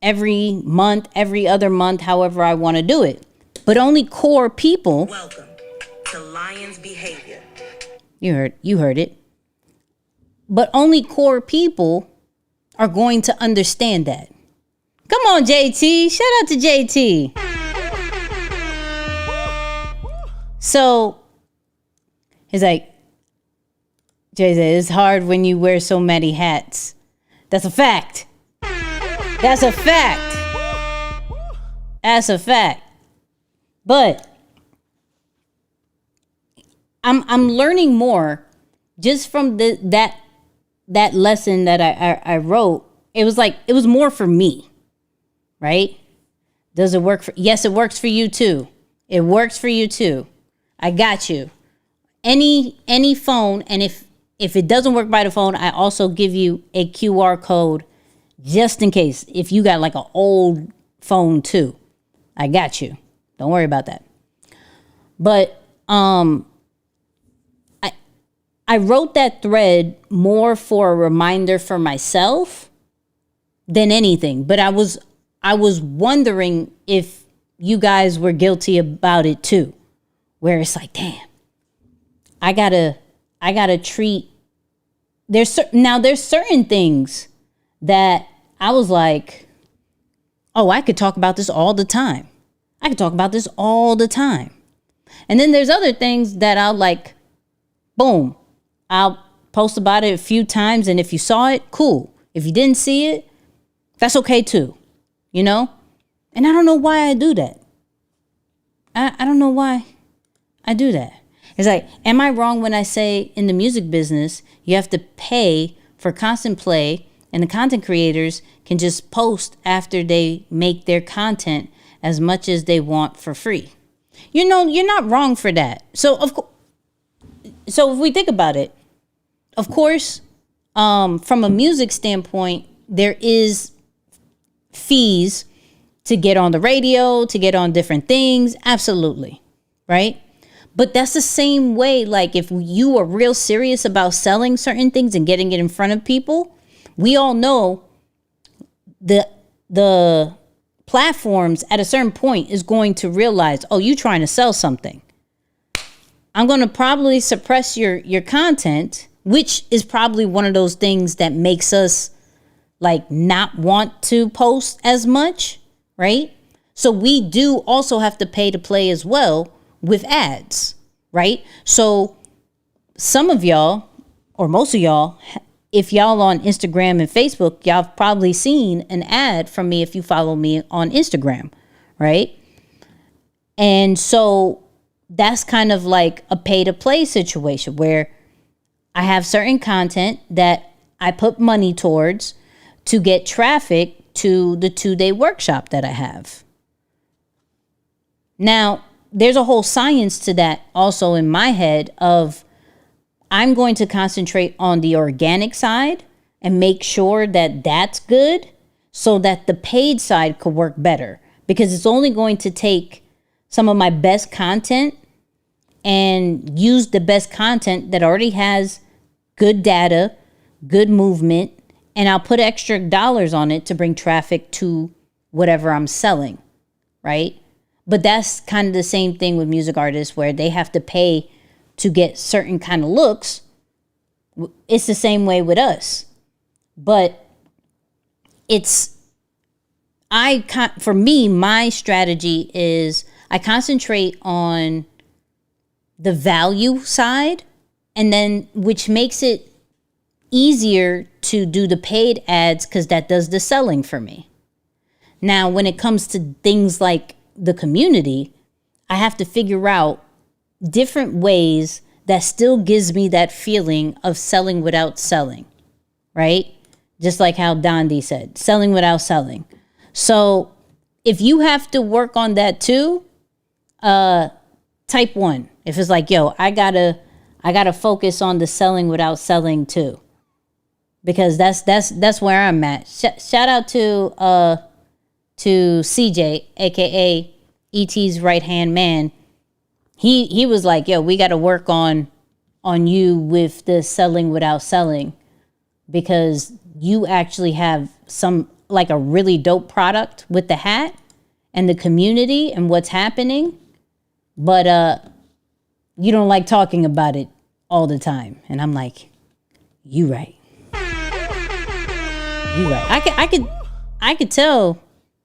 Speaker 1: every month, every other month, however I want to do it. But only core people.
Speaker 2: Welcome to Lion's Behavior.
Speaker 1: You heard it. But only core people are going to understand that. Come on, JT. Shout out to JT. So he's like, Jay said, it's hard when you wear so many hats. That's a fact. That's a fact. That's a fact. But I'm learning more just from that lesson that I wrote. It was like, it was more for me, right? Does it work for? Yes, it works for you too. It works for you too. I got you. Any phone, and if it doesn't work by the phone, I also give you a QR code just in case if you got like an old phone too. I got you. Don't worry about that. But I wrote that thread more for a reminder for myself than anything. But I was wondering if you guys were guilty about it too, where it's like, damn, I gotta treat. There's certain things that I was like, oh, I could talk about this all the time. I could talk about this all the time. And then there's other things that I'll like, boom, I'll post about it a few times. And if you saw it, cool. If you didn't see it, that's okay too, you know? And I don't know why I do that. I don't know why I do that. It's like, am I wrong when I say in the music business, you have to pay for constant play and the content creators can just post after they make their content as much as they want for free? You know, you're not wrong for that. So if we think about it, of course, from a music standpoint, there is fees to get on the radio, to get on different things. Absolutely. Right? But that's the same way, like if you are real serious about selling certain things and getting it in front of people, we all know the platforms at a certain point is going to realize, oh, you trying to sell something. I'm going to probably suppress your content, which is probably one of those things that makes us like not want to post as much, right? So we do also have to pay to play as well with ads, right? So some of y'all, or most of y'all, if y'all on Instagram and Facebook, y'all have probably seen an ad from me if you follow me on Instagram, right? And so that's kind of like a pay to play situation where I have certain content that I put money towards to get traffic to the 2-day workshop that I have. Now, there's a whole science to that also in my head of I'm going to concentrate on the organic side and make sure that that's good so that the paid side could work better, because it's only going to take some of my best content and use the best content that already has good data, good movement, and I'll put extra dollars on it to bring traffic to whatever I'm selling, right? But that's kind of the same thing with music artists where they have to pay to get certain kind of looks. It's the same way with us. But for me, my strategy is I concentrate on the value side, and then which makes it easier to do the paid ads because that does the selling for me. Now, when it comes to things like the community, I have to figure out different ways that still gives me that feeling of selling without selling, right? Just like how Dondi said, selling without selling. So if you have to work on that too, type 1. If it's like, yo, I gotta focus on the selling without selling too, because that's where I'm at. Shout out to CJ, aka ET's right hand man. He was like, yo, we got to work on you with the selling without selling, because you actually have some like a really dope product with the hat and the community and what's happening, but you don't like talking about it all the time. And I'm like, you right. You right. I could tell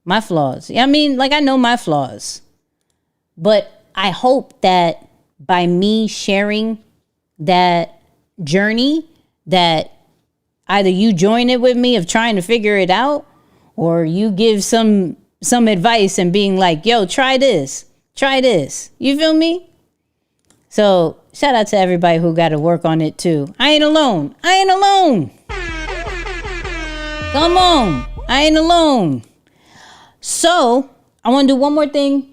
Speaker 1: my flaws. I mean, like, I know my flaws, but I hope that by me sharing that journey, that either you join it with me of trying to figure it out, or you give some advice and being like, yo, try this. You feel me? So shout out to everybody who got to work on it too. I ain't alone. Come on. I ain't alone. So I want to do one more thing,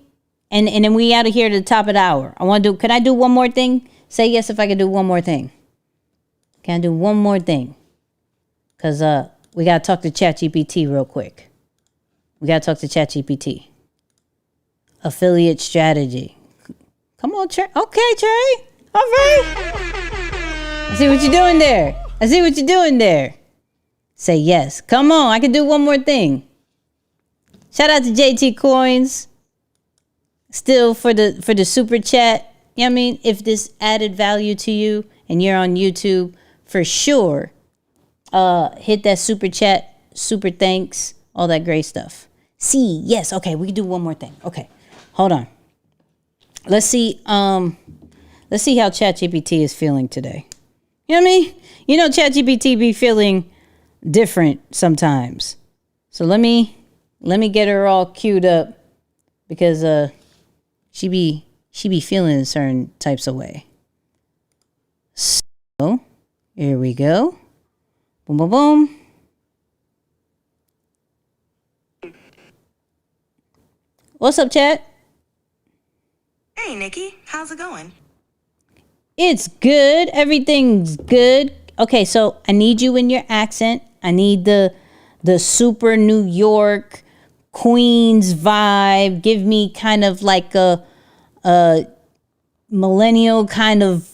Speaker 1: and then we out of here to the top of the hour. Can I do one more thing? Say yes if I can do one more thing. Can I do one more thing? Because we got to talk to ChatGPT real quick. We got to talk to ChatGPT. Affiliate strategy. Come on, Trey. Okay, Trey. All right. I see what you're doing there. Say yes. Come on, I can do one more thing. Shout out to JT Coins. Still for the super chat. You know what I mean? If this added value to you and you're on YouTube, for sure, hit that super chat, super thanks, all that great stuff. See, yes, okay, we can do one more thing. Okay, hold on. Let's see how ChatGPT is feeling today. You know what I mean? You know, ChatGPT be feeling different sometimes. So let me get her all queued up, because she be feeling in certain types of way. So here we go. Boom, boom, boom. What's up, chat?
Speaker 2: Hey, Nicky. How's it going?
Speaker 1: It's good. Everything's good. Okay, so I need you in your accent. I need the super New York Queens vibe. Give me kind of like a millennial kind of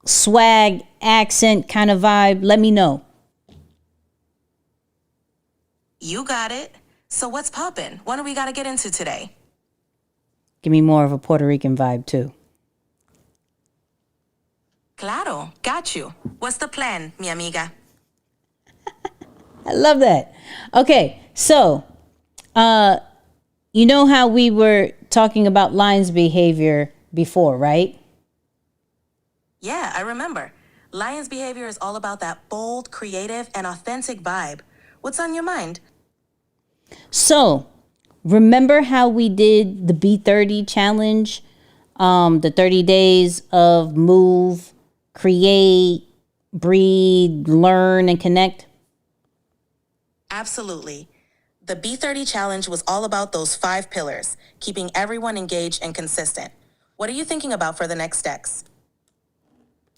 Speaker 1: swag accent kind of vibe. Let me know.
Speaker 2: You got it. So what's poppin'? What do we gotta get into today?
Speaker 1: Give me more of a Puerto Rican vibe too.
Speaker 2: Claro, got you. What's the plan, mi amiga?
Speaker 1: I love that. Okay, so you know how we were talking about Lion's behavior before, right?
Speaker 2: Yeah, I remember. Lion's behavior is all about that bold, creative, and authentic vibe. What's on your mind?
Speaker 1: So, remember how we did the B30 challenge? The 30 days of move, create, breathe, learn, and connect?
Speaker 2: Absolutely. The B30 challenge was all about those 5 pillars, keeping everyone engaged and consistent. What are you thinking about for the next steps?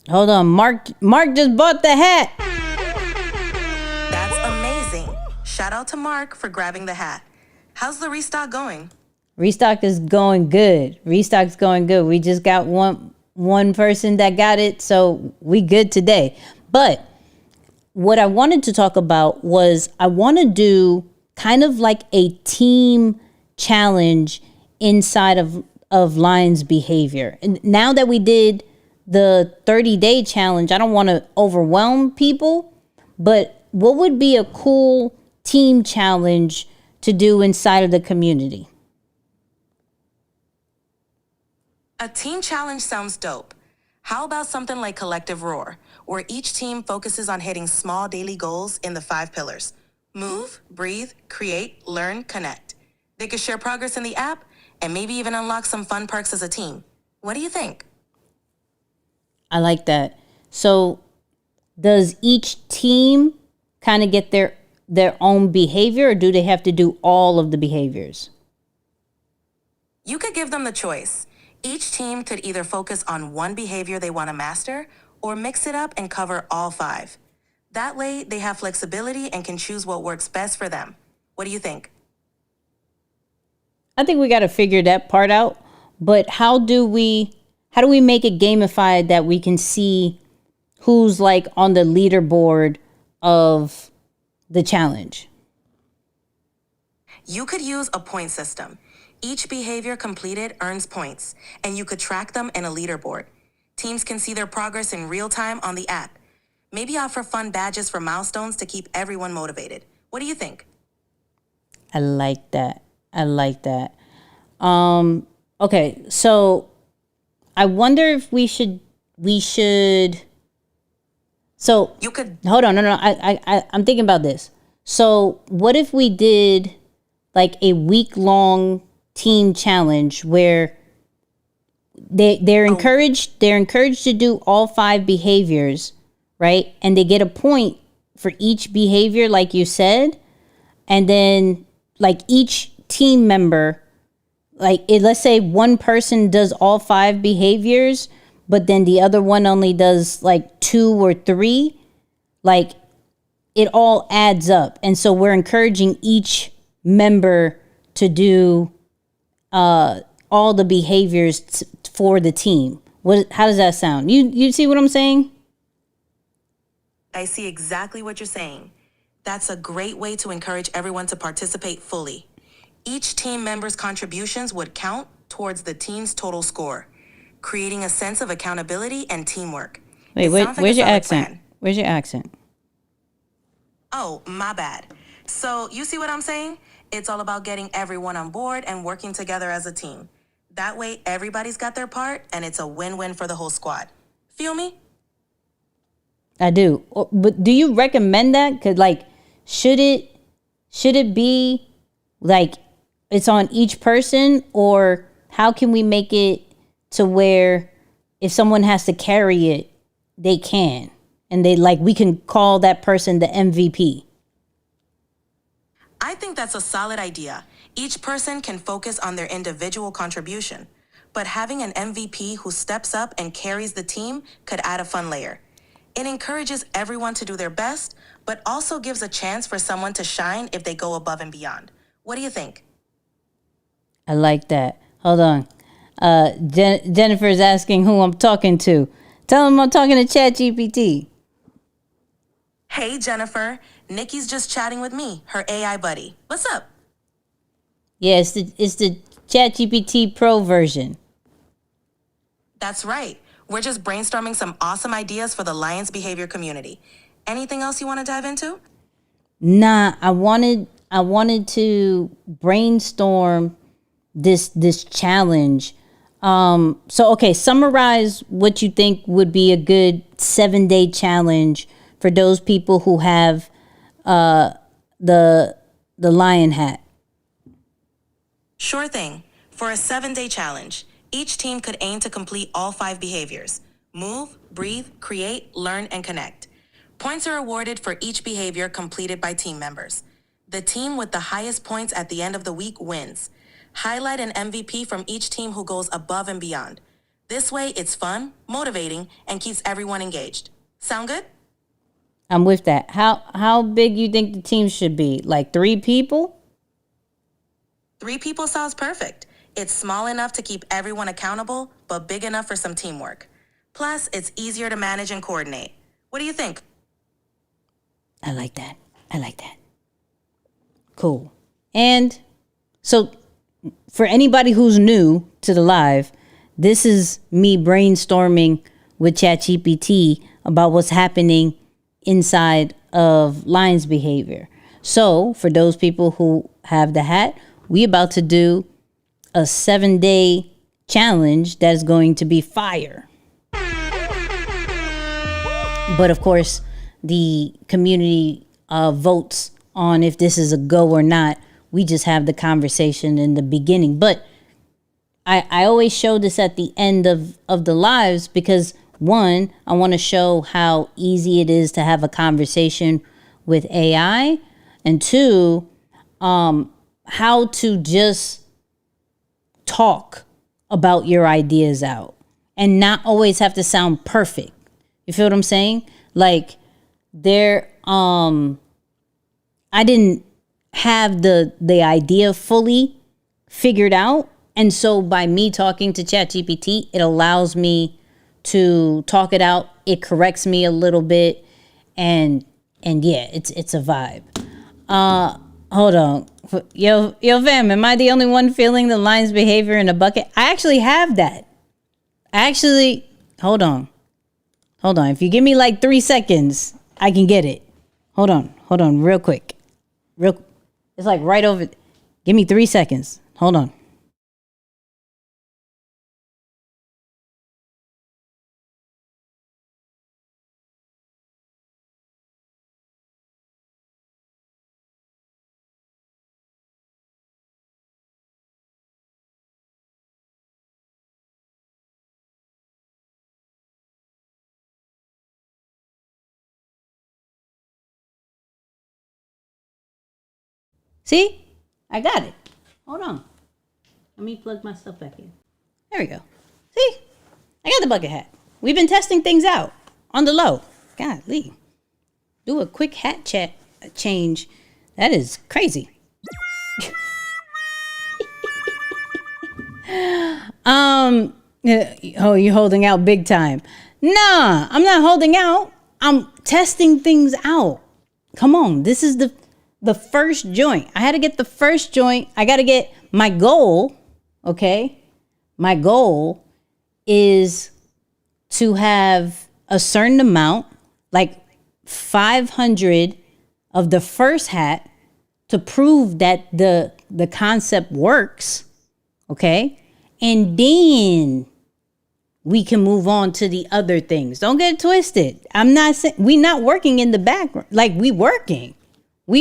Speaker 1: Hold on, Mark just bought the hat.
Speaker 2: out to Mark for grabbing the hat. How's the restock going?
Speaker 1: Restock is going good. Restock's going good. We just got one person that got it, so we good today. But what I wanted to talk about was I want to do kind of like a team challenge inside of Lion's behavior. And now that we did the 30-day challenge, I don't want to overwhelm people, but what would be a cool team challenge to do inside of the community?
Speaker 2: A team challenge sounds dope. How about something like Collective Roar, where each team focuses on hitting small daily goals in the 5 pillars? Move, breathe, create, learn, connect. They could share progress in the app and maybe even unlock some fun perks as a team. What do you think?
Speaker 1: I like that. So does each team kind of get their own behavior, or do they have to do all of the behaviors?
Speaker 2: You could give them the choice. Each team could either focus on one behavior they want to master or mix it up and cover all 5. That way, they have flexibility and can choose what works best for them. What do you think?
Speaker 1: I think we got to figure that part out. But how do we make it gamified that we can see who's like on the leaderboard of the challenge?
Speaker 2: You could use a point system. Each behavior completed earns points, and you could track them in a leaderboard. Teams can see their progress in real time on the app. Maybe offer fun badges for milestones to keep everyone motivated. What do you think?
Speaker 1: I like that. Okay, so I wonder if we should. So
Speaker 2: you could
Speaker 1: hold on. No. I'm thinking about this. So what if we did like a week-long team challenge where they're encouraged to do all 5 behaviors, right? And they get a point for each behavior, like you said. And then like each team member, let's say one person does all 5 behaviors, but then the other one only does like 2 or 3, like it all adds up. And so we're encouraging each member to do all the behaviors for the team. How does that sound? You see what I'm saying?
Speaker 2: I see exactly what you're saying. That's a great way to encourage everyone to participate fully. Each team member's contributions would count towards the team's total score, creating a sense of accountability and teamwork.
Speaker 1: Wait, where's your accent? Where's your accent?
Speaker 2: Oh, my bad. So you see what I'm saying? It's all about getting everyone on board and working together as a team. That way, everybody's got their part, and it's a win-win for the whole squad. Feel me?
Speaker 1: I do. But do you recommend that? Cause like, should it be like it's on each person, or how can we make it to where if someone has to carry it, they can, and we can call that person the MVP?
Speaker 2: I think that's a solid idea. Each person can focus on their individual contribution, but having an MVP who steps up and carries the team could add a fun layer. It encourages everyone to do their best, but also gives a chance for someone to shine if they go above and beyond. What do you think?
Speaker 1: I like that. Hold on. Jennifer's asking who I'm talking to. Tell him I'm talking to ChatGPT.
Speaker 2: Hey, Jennifer. Nikki's just chatting with me, her AI buddy. What's up?
Speaker 1: Yeah, it's the ChatGPT Pro version.
Speaker 2: That's right. We're just brainstorming some awesome ideas for the Lions behavior community. Anything else you want to dive into?
Speaker 1: Nah, I wanted to brainstorm this challenge. So summarize what you think would be a good 7-day challenge for those people who have the lion hat.
Speaker 2: Sure thing. For a 7-day challenge, each team could aim to complete all 5 behaviors: move, breathe, create, learn, and connect. Points are awarded for each behavior completed by team members. The team with the highest points at the end of the week wins. Highlight an MVP from each team who goes above and beyond. This way, it's fun, motivating, and keeps everyone engaged. Sound good?
Speaker 1: I'm with that. How big you think the team should be? Like 3 people?
Speaker 2: 3 people sounds perfect. It's small enough to keep everyone accountable, but big enough for some teamwork. Plus, it's easier to manage and coordinate. What do you think?
Speaker 1: I like that. I like that. Cool. And so for anybody who's new to the live, this is me brainstorming with ChatGPT about what's happening inside of Lion's behavior. So for those people who have the hat, we about to do a 7-day challenge that's going to be fire. But of course, the community votes on if this is a go or not. We just have the conversation in the beginning. But I always show this at the end of the lives because, one, I want to show how easy it is to have a conversation with AI. And 2, how to just talk about your ideas out and not always have to sound perfect. You feel what I'm saying? Like I didn't have the idea fully figured out. And so by me talking to ChatGPT, it allows me to talk it out. It corrects me a little bit. And yeah, it's a vibe. Hold on. Yo fam, am I the only one feeling the lion's behavior in a bucket? I actually have that. Hold on. If you give me like 3 seconds, I can get it. Hold on, real quick. It's like right over. Give me 3 seconds. Hold on. See? I got it. Hold on. Let me plug my stuff back in. There we go. See? I got the bucket hat. We've been testing things out on the low. Golly. Do a quick hat change. That is crazy. Oh, you're holding out big time. Nah, I'm not holding out. I'm testing things out. Come on. This is the first joint. I had to get the first joint. I got to get my goal. Okay. My goal is to have a certain amount, like 500 of the first hat to prove that the concept works. Okay. And then we can move on to the other things. Don't get it twisted. I'm not saying we're not working in the background. Like we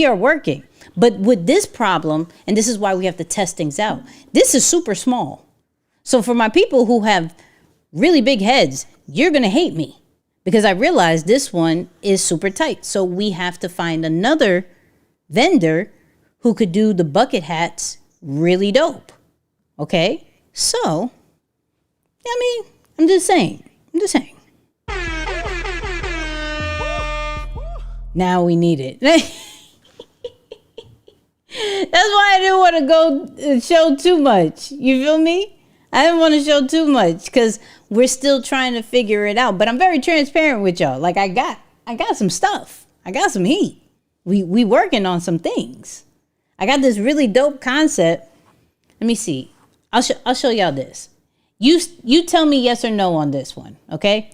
Speaker 1: are working. But with this problem, and this is why we have to test things out, this is super small. So for my people who have really big heads, you're going to hate me because I realize this one is super tight. So we have to find another vendor who could do the bucket hats really dope. Okay? So, I mean, I'm just saying. Now we need it. That's why I didn't want to go show too much. You feel me? I didn't want to show too much because we're still trying to figure it out. But I'm very transparent with y'all. Like I got some stuff. I got some heat. We working on some things. I got this really dope concept. Let me see. I'll show y'all this. You tell me yes or no on this one, okay?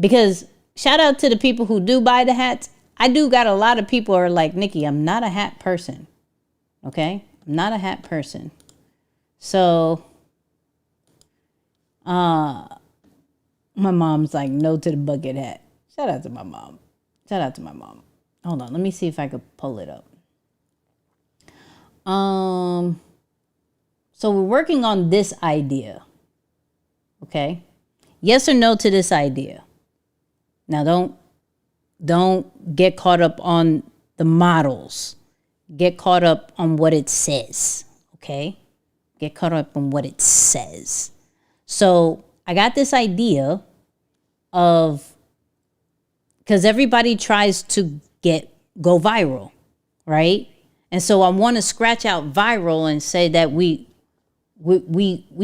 Speaker 1: Because shout out to the people who do buy the hats. I do got a lot of people who are like, Nikki, I'm not a hat person. Okay? I'm not a hat person. So, my mom's like, no to the bucket hat. Shout out to my mom. Hold on. Let me see if I could pull it up. So we're working on this idea. Okay? Yes or no to this idea. Now don't get caught up on the models. Get caught up on what it says. Okay? Get caught up on what it says. So I got this idea of because everybody tries to go viral, right? And so I want to scratch out viral and say that we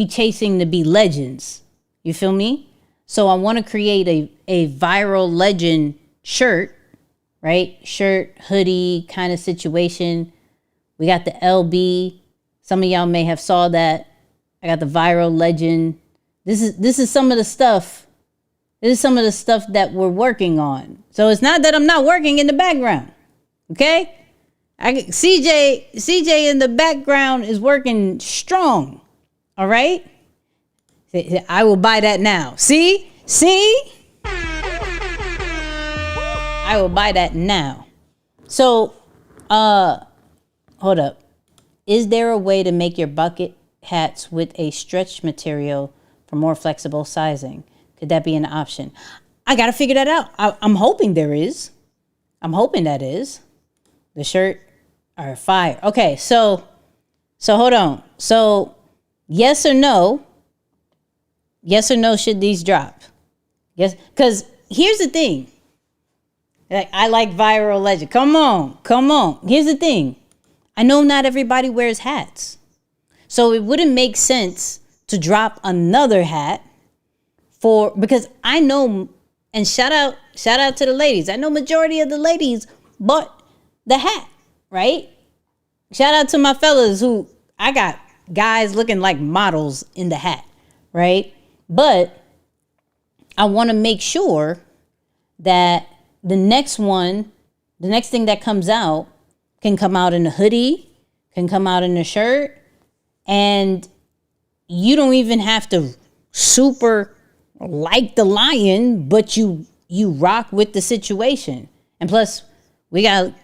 Speaker 1: chasing to be legends. You feel me? So I want to create a viral legend shirt, right? Shirt, hoodie kind of situation. We got the LB. Some of y'all may have saw that. I got the viral legend. This is some of the stuff. This is some of the stuff that we're working on. So it's not that I'm not working in the background. Okay? CJ in the background is working strong. All right? I will buy that now. See? I will buy that now. So, hold up. Is there a way to make your bucket hats with a stretch material for more flexible sizing? Could that be an option? I got to figure that out. I'm hoping there is. I'm hoping that is. The shirt are fire. Okay, so hold on. So yes or no? Yes or no, should these drop? Yes, because here's the thing. Like, I like viral legend. Come on. Here's the thing. I know not everybody wears hats. So it wouldn't make sense to drop another hat because I know, and shout out to the ladies. I know majority of the ladies bought the hat, right? Shout out to my fellas who I got guys looking like models in the hat, right? But I want to make sure that the next thing that comes out can come out in a hoodie, can come out in a shirt, and you don't even have to super like the lion, but you rock with the situation. And plus, we gotta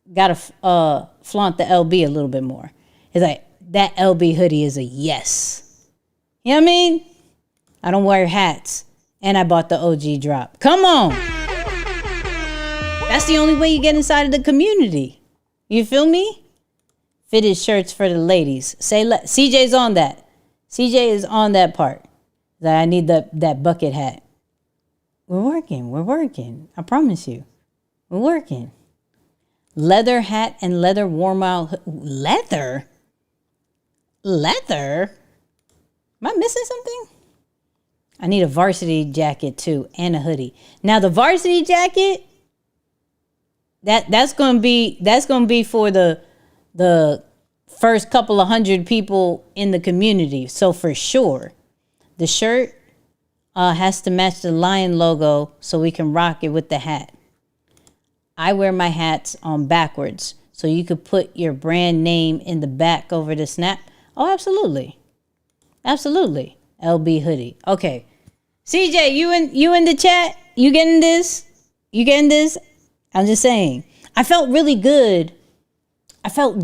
Speaker 1: flaunt the LB a little bit more. It's like that LB hoodie is a yes. You know what I mean? I don't wear hats, and I bought the OG drop. Come on. That's the only way you get inside of the community. You feel me? Fitted shirts for the ladies. CJ's on that. CJ is on that part. That I need that bucket hat. We're working. I promise you. We're working. Leather hat and leather warm out. Leather? Am I missing something? I need a varsity jacket too and a hoodie. Now the varsity jacket, that's gonna be for the first couple of hundred people in the community. So for sure, the shirt has to match the lion logo so we can rock it with the hat. I wear my hats on backwards, so you could put your brand name in the back over the snap. Oh, absolutely. LB hoodie. Okay. CJ, you in the chat? You getting this? I'm just saying. I felt really good about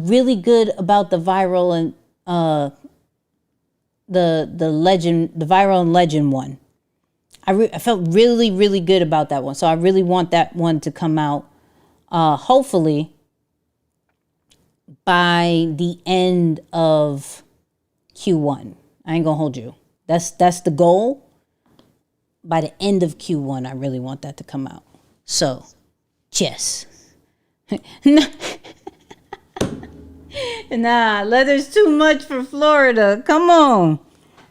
Speaker 1: the viral and the legend, the viral and legend one. I felt really, really good about that one. So I really want that one to come out hopefully by the end of Q1. I ain't gonna hold you. That's the goal. By the end of Q1, I really want that to come out. So, yes. Nah, leather's too much for Florida. Come on.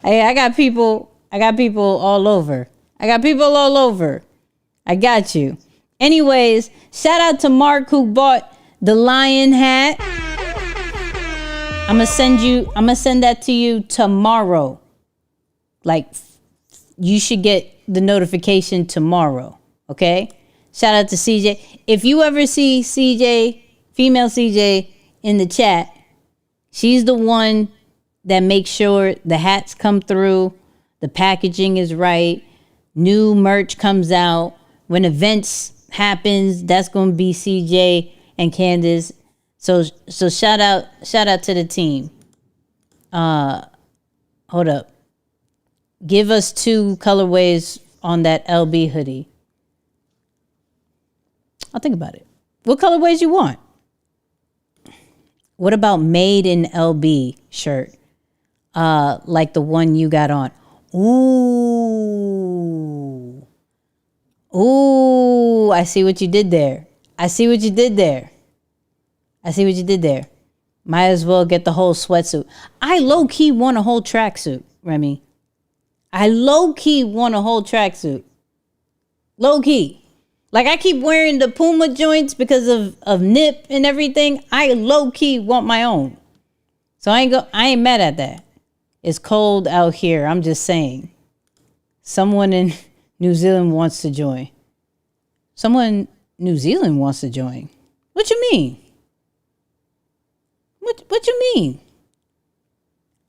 Speaker 1: Hey, I got people all over. I got you. Anyways, shout out to Mark who bought the lion hat. I'm gonna send that to you tomorrow. Like, you should get the notification tomorrow. Okay? Shout out to CJ. If you ever see CJ, female CJ in the chat, she's the one that makes sure the hats come through, the packaging is right, new merch comes out. When events happens, that's gonna be CJ and Candace. So shout out to the team. Hold up. Give us 2 colorways on that LB hoodie. I'll think about it. What colorways you want? What about made in LB shirt? Like the one you got on. Ooh. Ooh, I see what you did there. I see what you did there. I see what you did there. Might as well get the whole sweatsuit. I low-key want a whole tracksuit, Remy. I low-key want a whole tracksuit. Low-key. Like, I keep wearing the Puma joints because of nip and everything. I low-key want my own. So I ain't mad at that. It's cold out here. I'm just saying. Someone in New Zealand wants to join. Someone in New Zealand wants to join. What you mean? What you mean?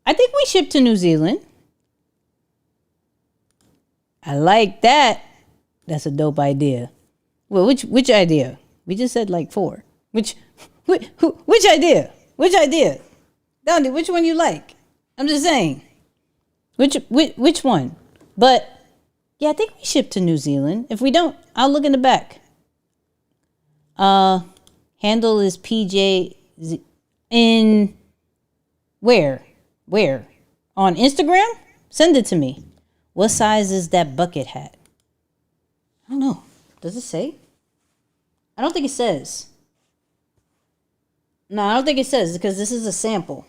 Speaker 1: I think we ship to New Zealand. I like that. That's a dope idea. Well, which idea? We just said like 4. Which idea? Which idea? Dondi, which one you like? I'm just saying. Which one? But yeah, I think we ship to New Zealand. If we don't, I'll look in the back. Handle is PJ in where? On Instagram? Send it to me. What size is that bucket hat? I don't know. Does it say? I don't think it says. No, I don't think it says because this is a sample.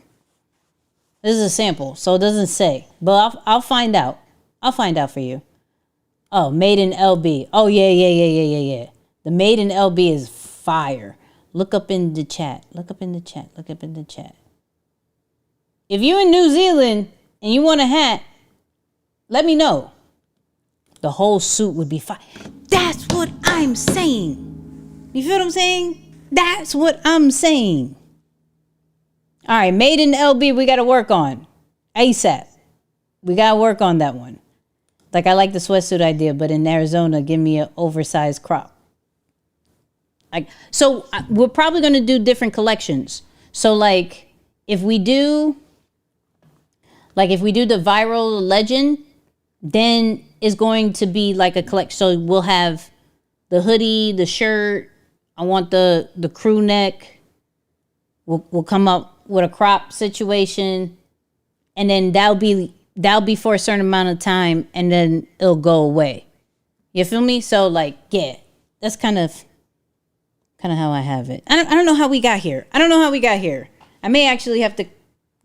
Speaker 1: This is a sample, so it doesn't say. But I'll find out. I'll find out for you. Oh, made in LB. Oh, yeah. The made in LB is fire. Look up in the chat. Look up in the chat. If you're in New Zealand and you want a hat, let me know. The whole suit would be fire. That's what I'm saying. You feel what I'm saying? That's what I'm saying. All right, made in LB, we got to work on. ASAP. We got to work on that one. Like, I like the sweatsuit idea, but in Arizona, give me an oversized crop. So we're probably going to do different collections. So, like, if we do the viral legend, then it's going to be like a collection. So we'll have the hoodie, the shirt. I want the crew neck. We'll come up with a crop situation, and then that'll be for a certain amount of time, and then it'll go away. You feel me? So like, yeah, that's kind of how I have it. I don't know how we got here. I may actually have to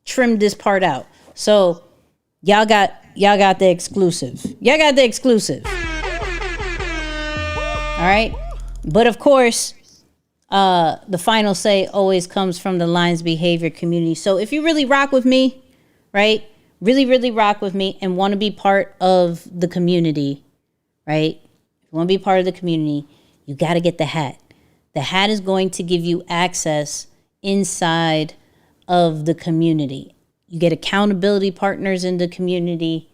Speaker 1: trim this part out. So y'all got the exclusive. All right. But of course, the final say always comes from the Lions Behavior community. So if you really rock with me, right? Really, really rock with me and want to be part of the community, right? If you want to be part of the community, you got to get the hat. The hat is going to give you access inside of the community. You get accountability partners in the community.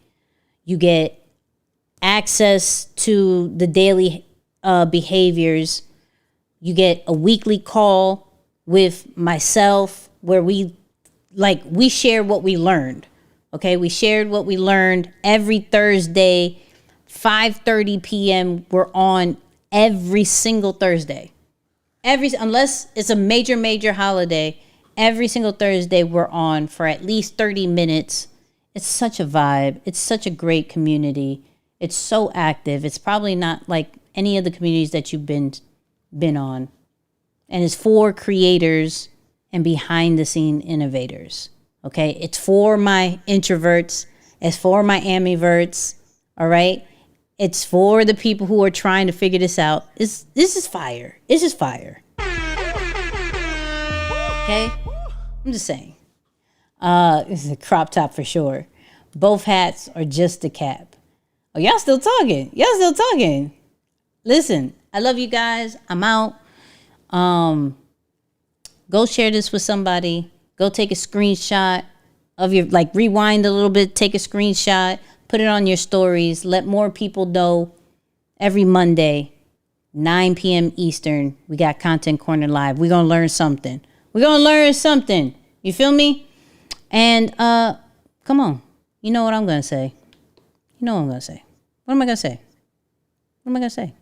Speaker 1: You get access to the daily behaviors. You get a weekly call with myself where we share what we learned. Okay, we shared what we learned every Thursday, 5:30 p.m. We're on every single Thursday. Unless it's a major holiday, every single Thursday we're on for at least 30 minutes. It's such a vibe. It's such a great community. It's so active. It's probably not like any of the communities that you've been on. And it's for creators and behind the scene innovators. Okay, it's for my introverts. It's for my ambiverts. All right, it's for the people who are trying to figure this out. This is fire. This is fire. Okay, I'm just saying. This is a crop top for sure. Both hats are just a cap. Oh, y'all still talking? Listen, I love you guys. I'm out. Go share this with somebody. Go take a screenshot of your, rewind a little bit, take a screenshot, put it on your stories. Let more people know. Every Monday, 9 p.m. Eastern, we got Content Corner Live. We're going to learn something. You feel me? And come on. You know what I'm going to say. What am I going to say?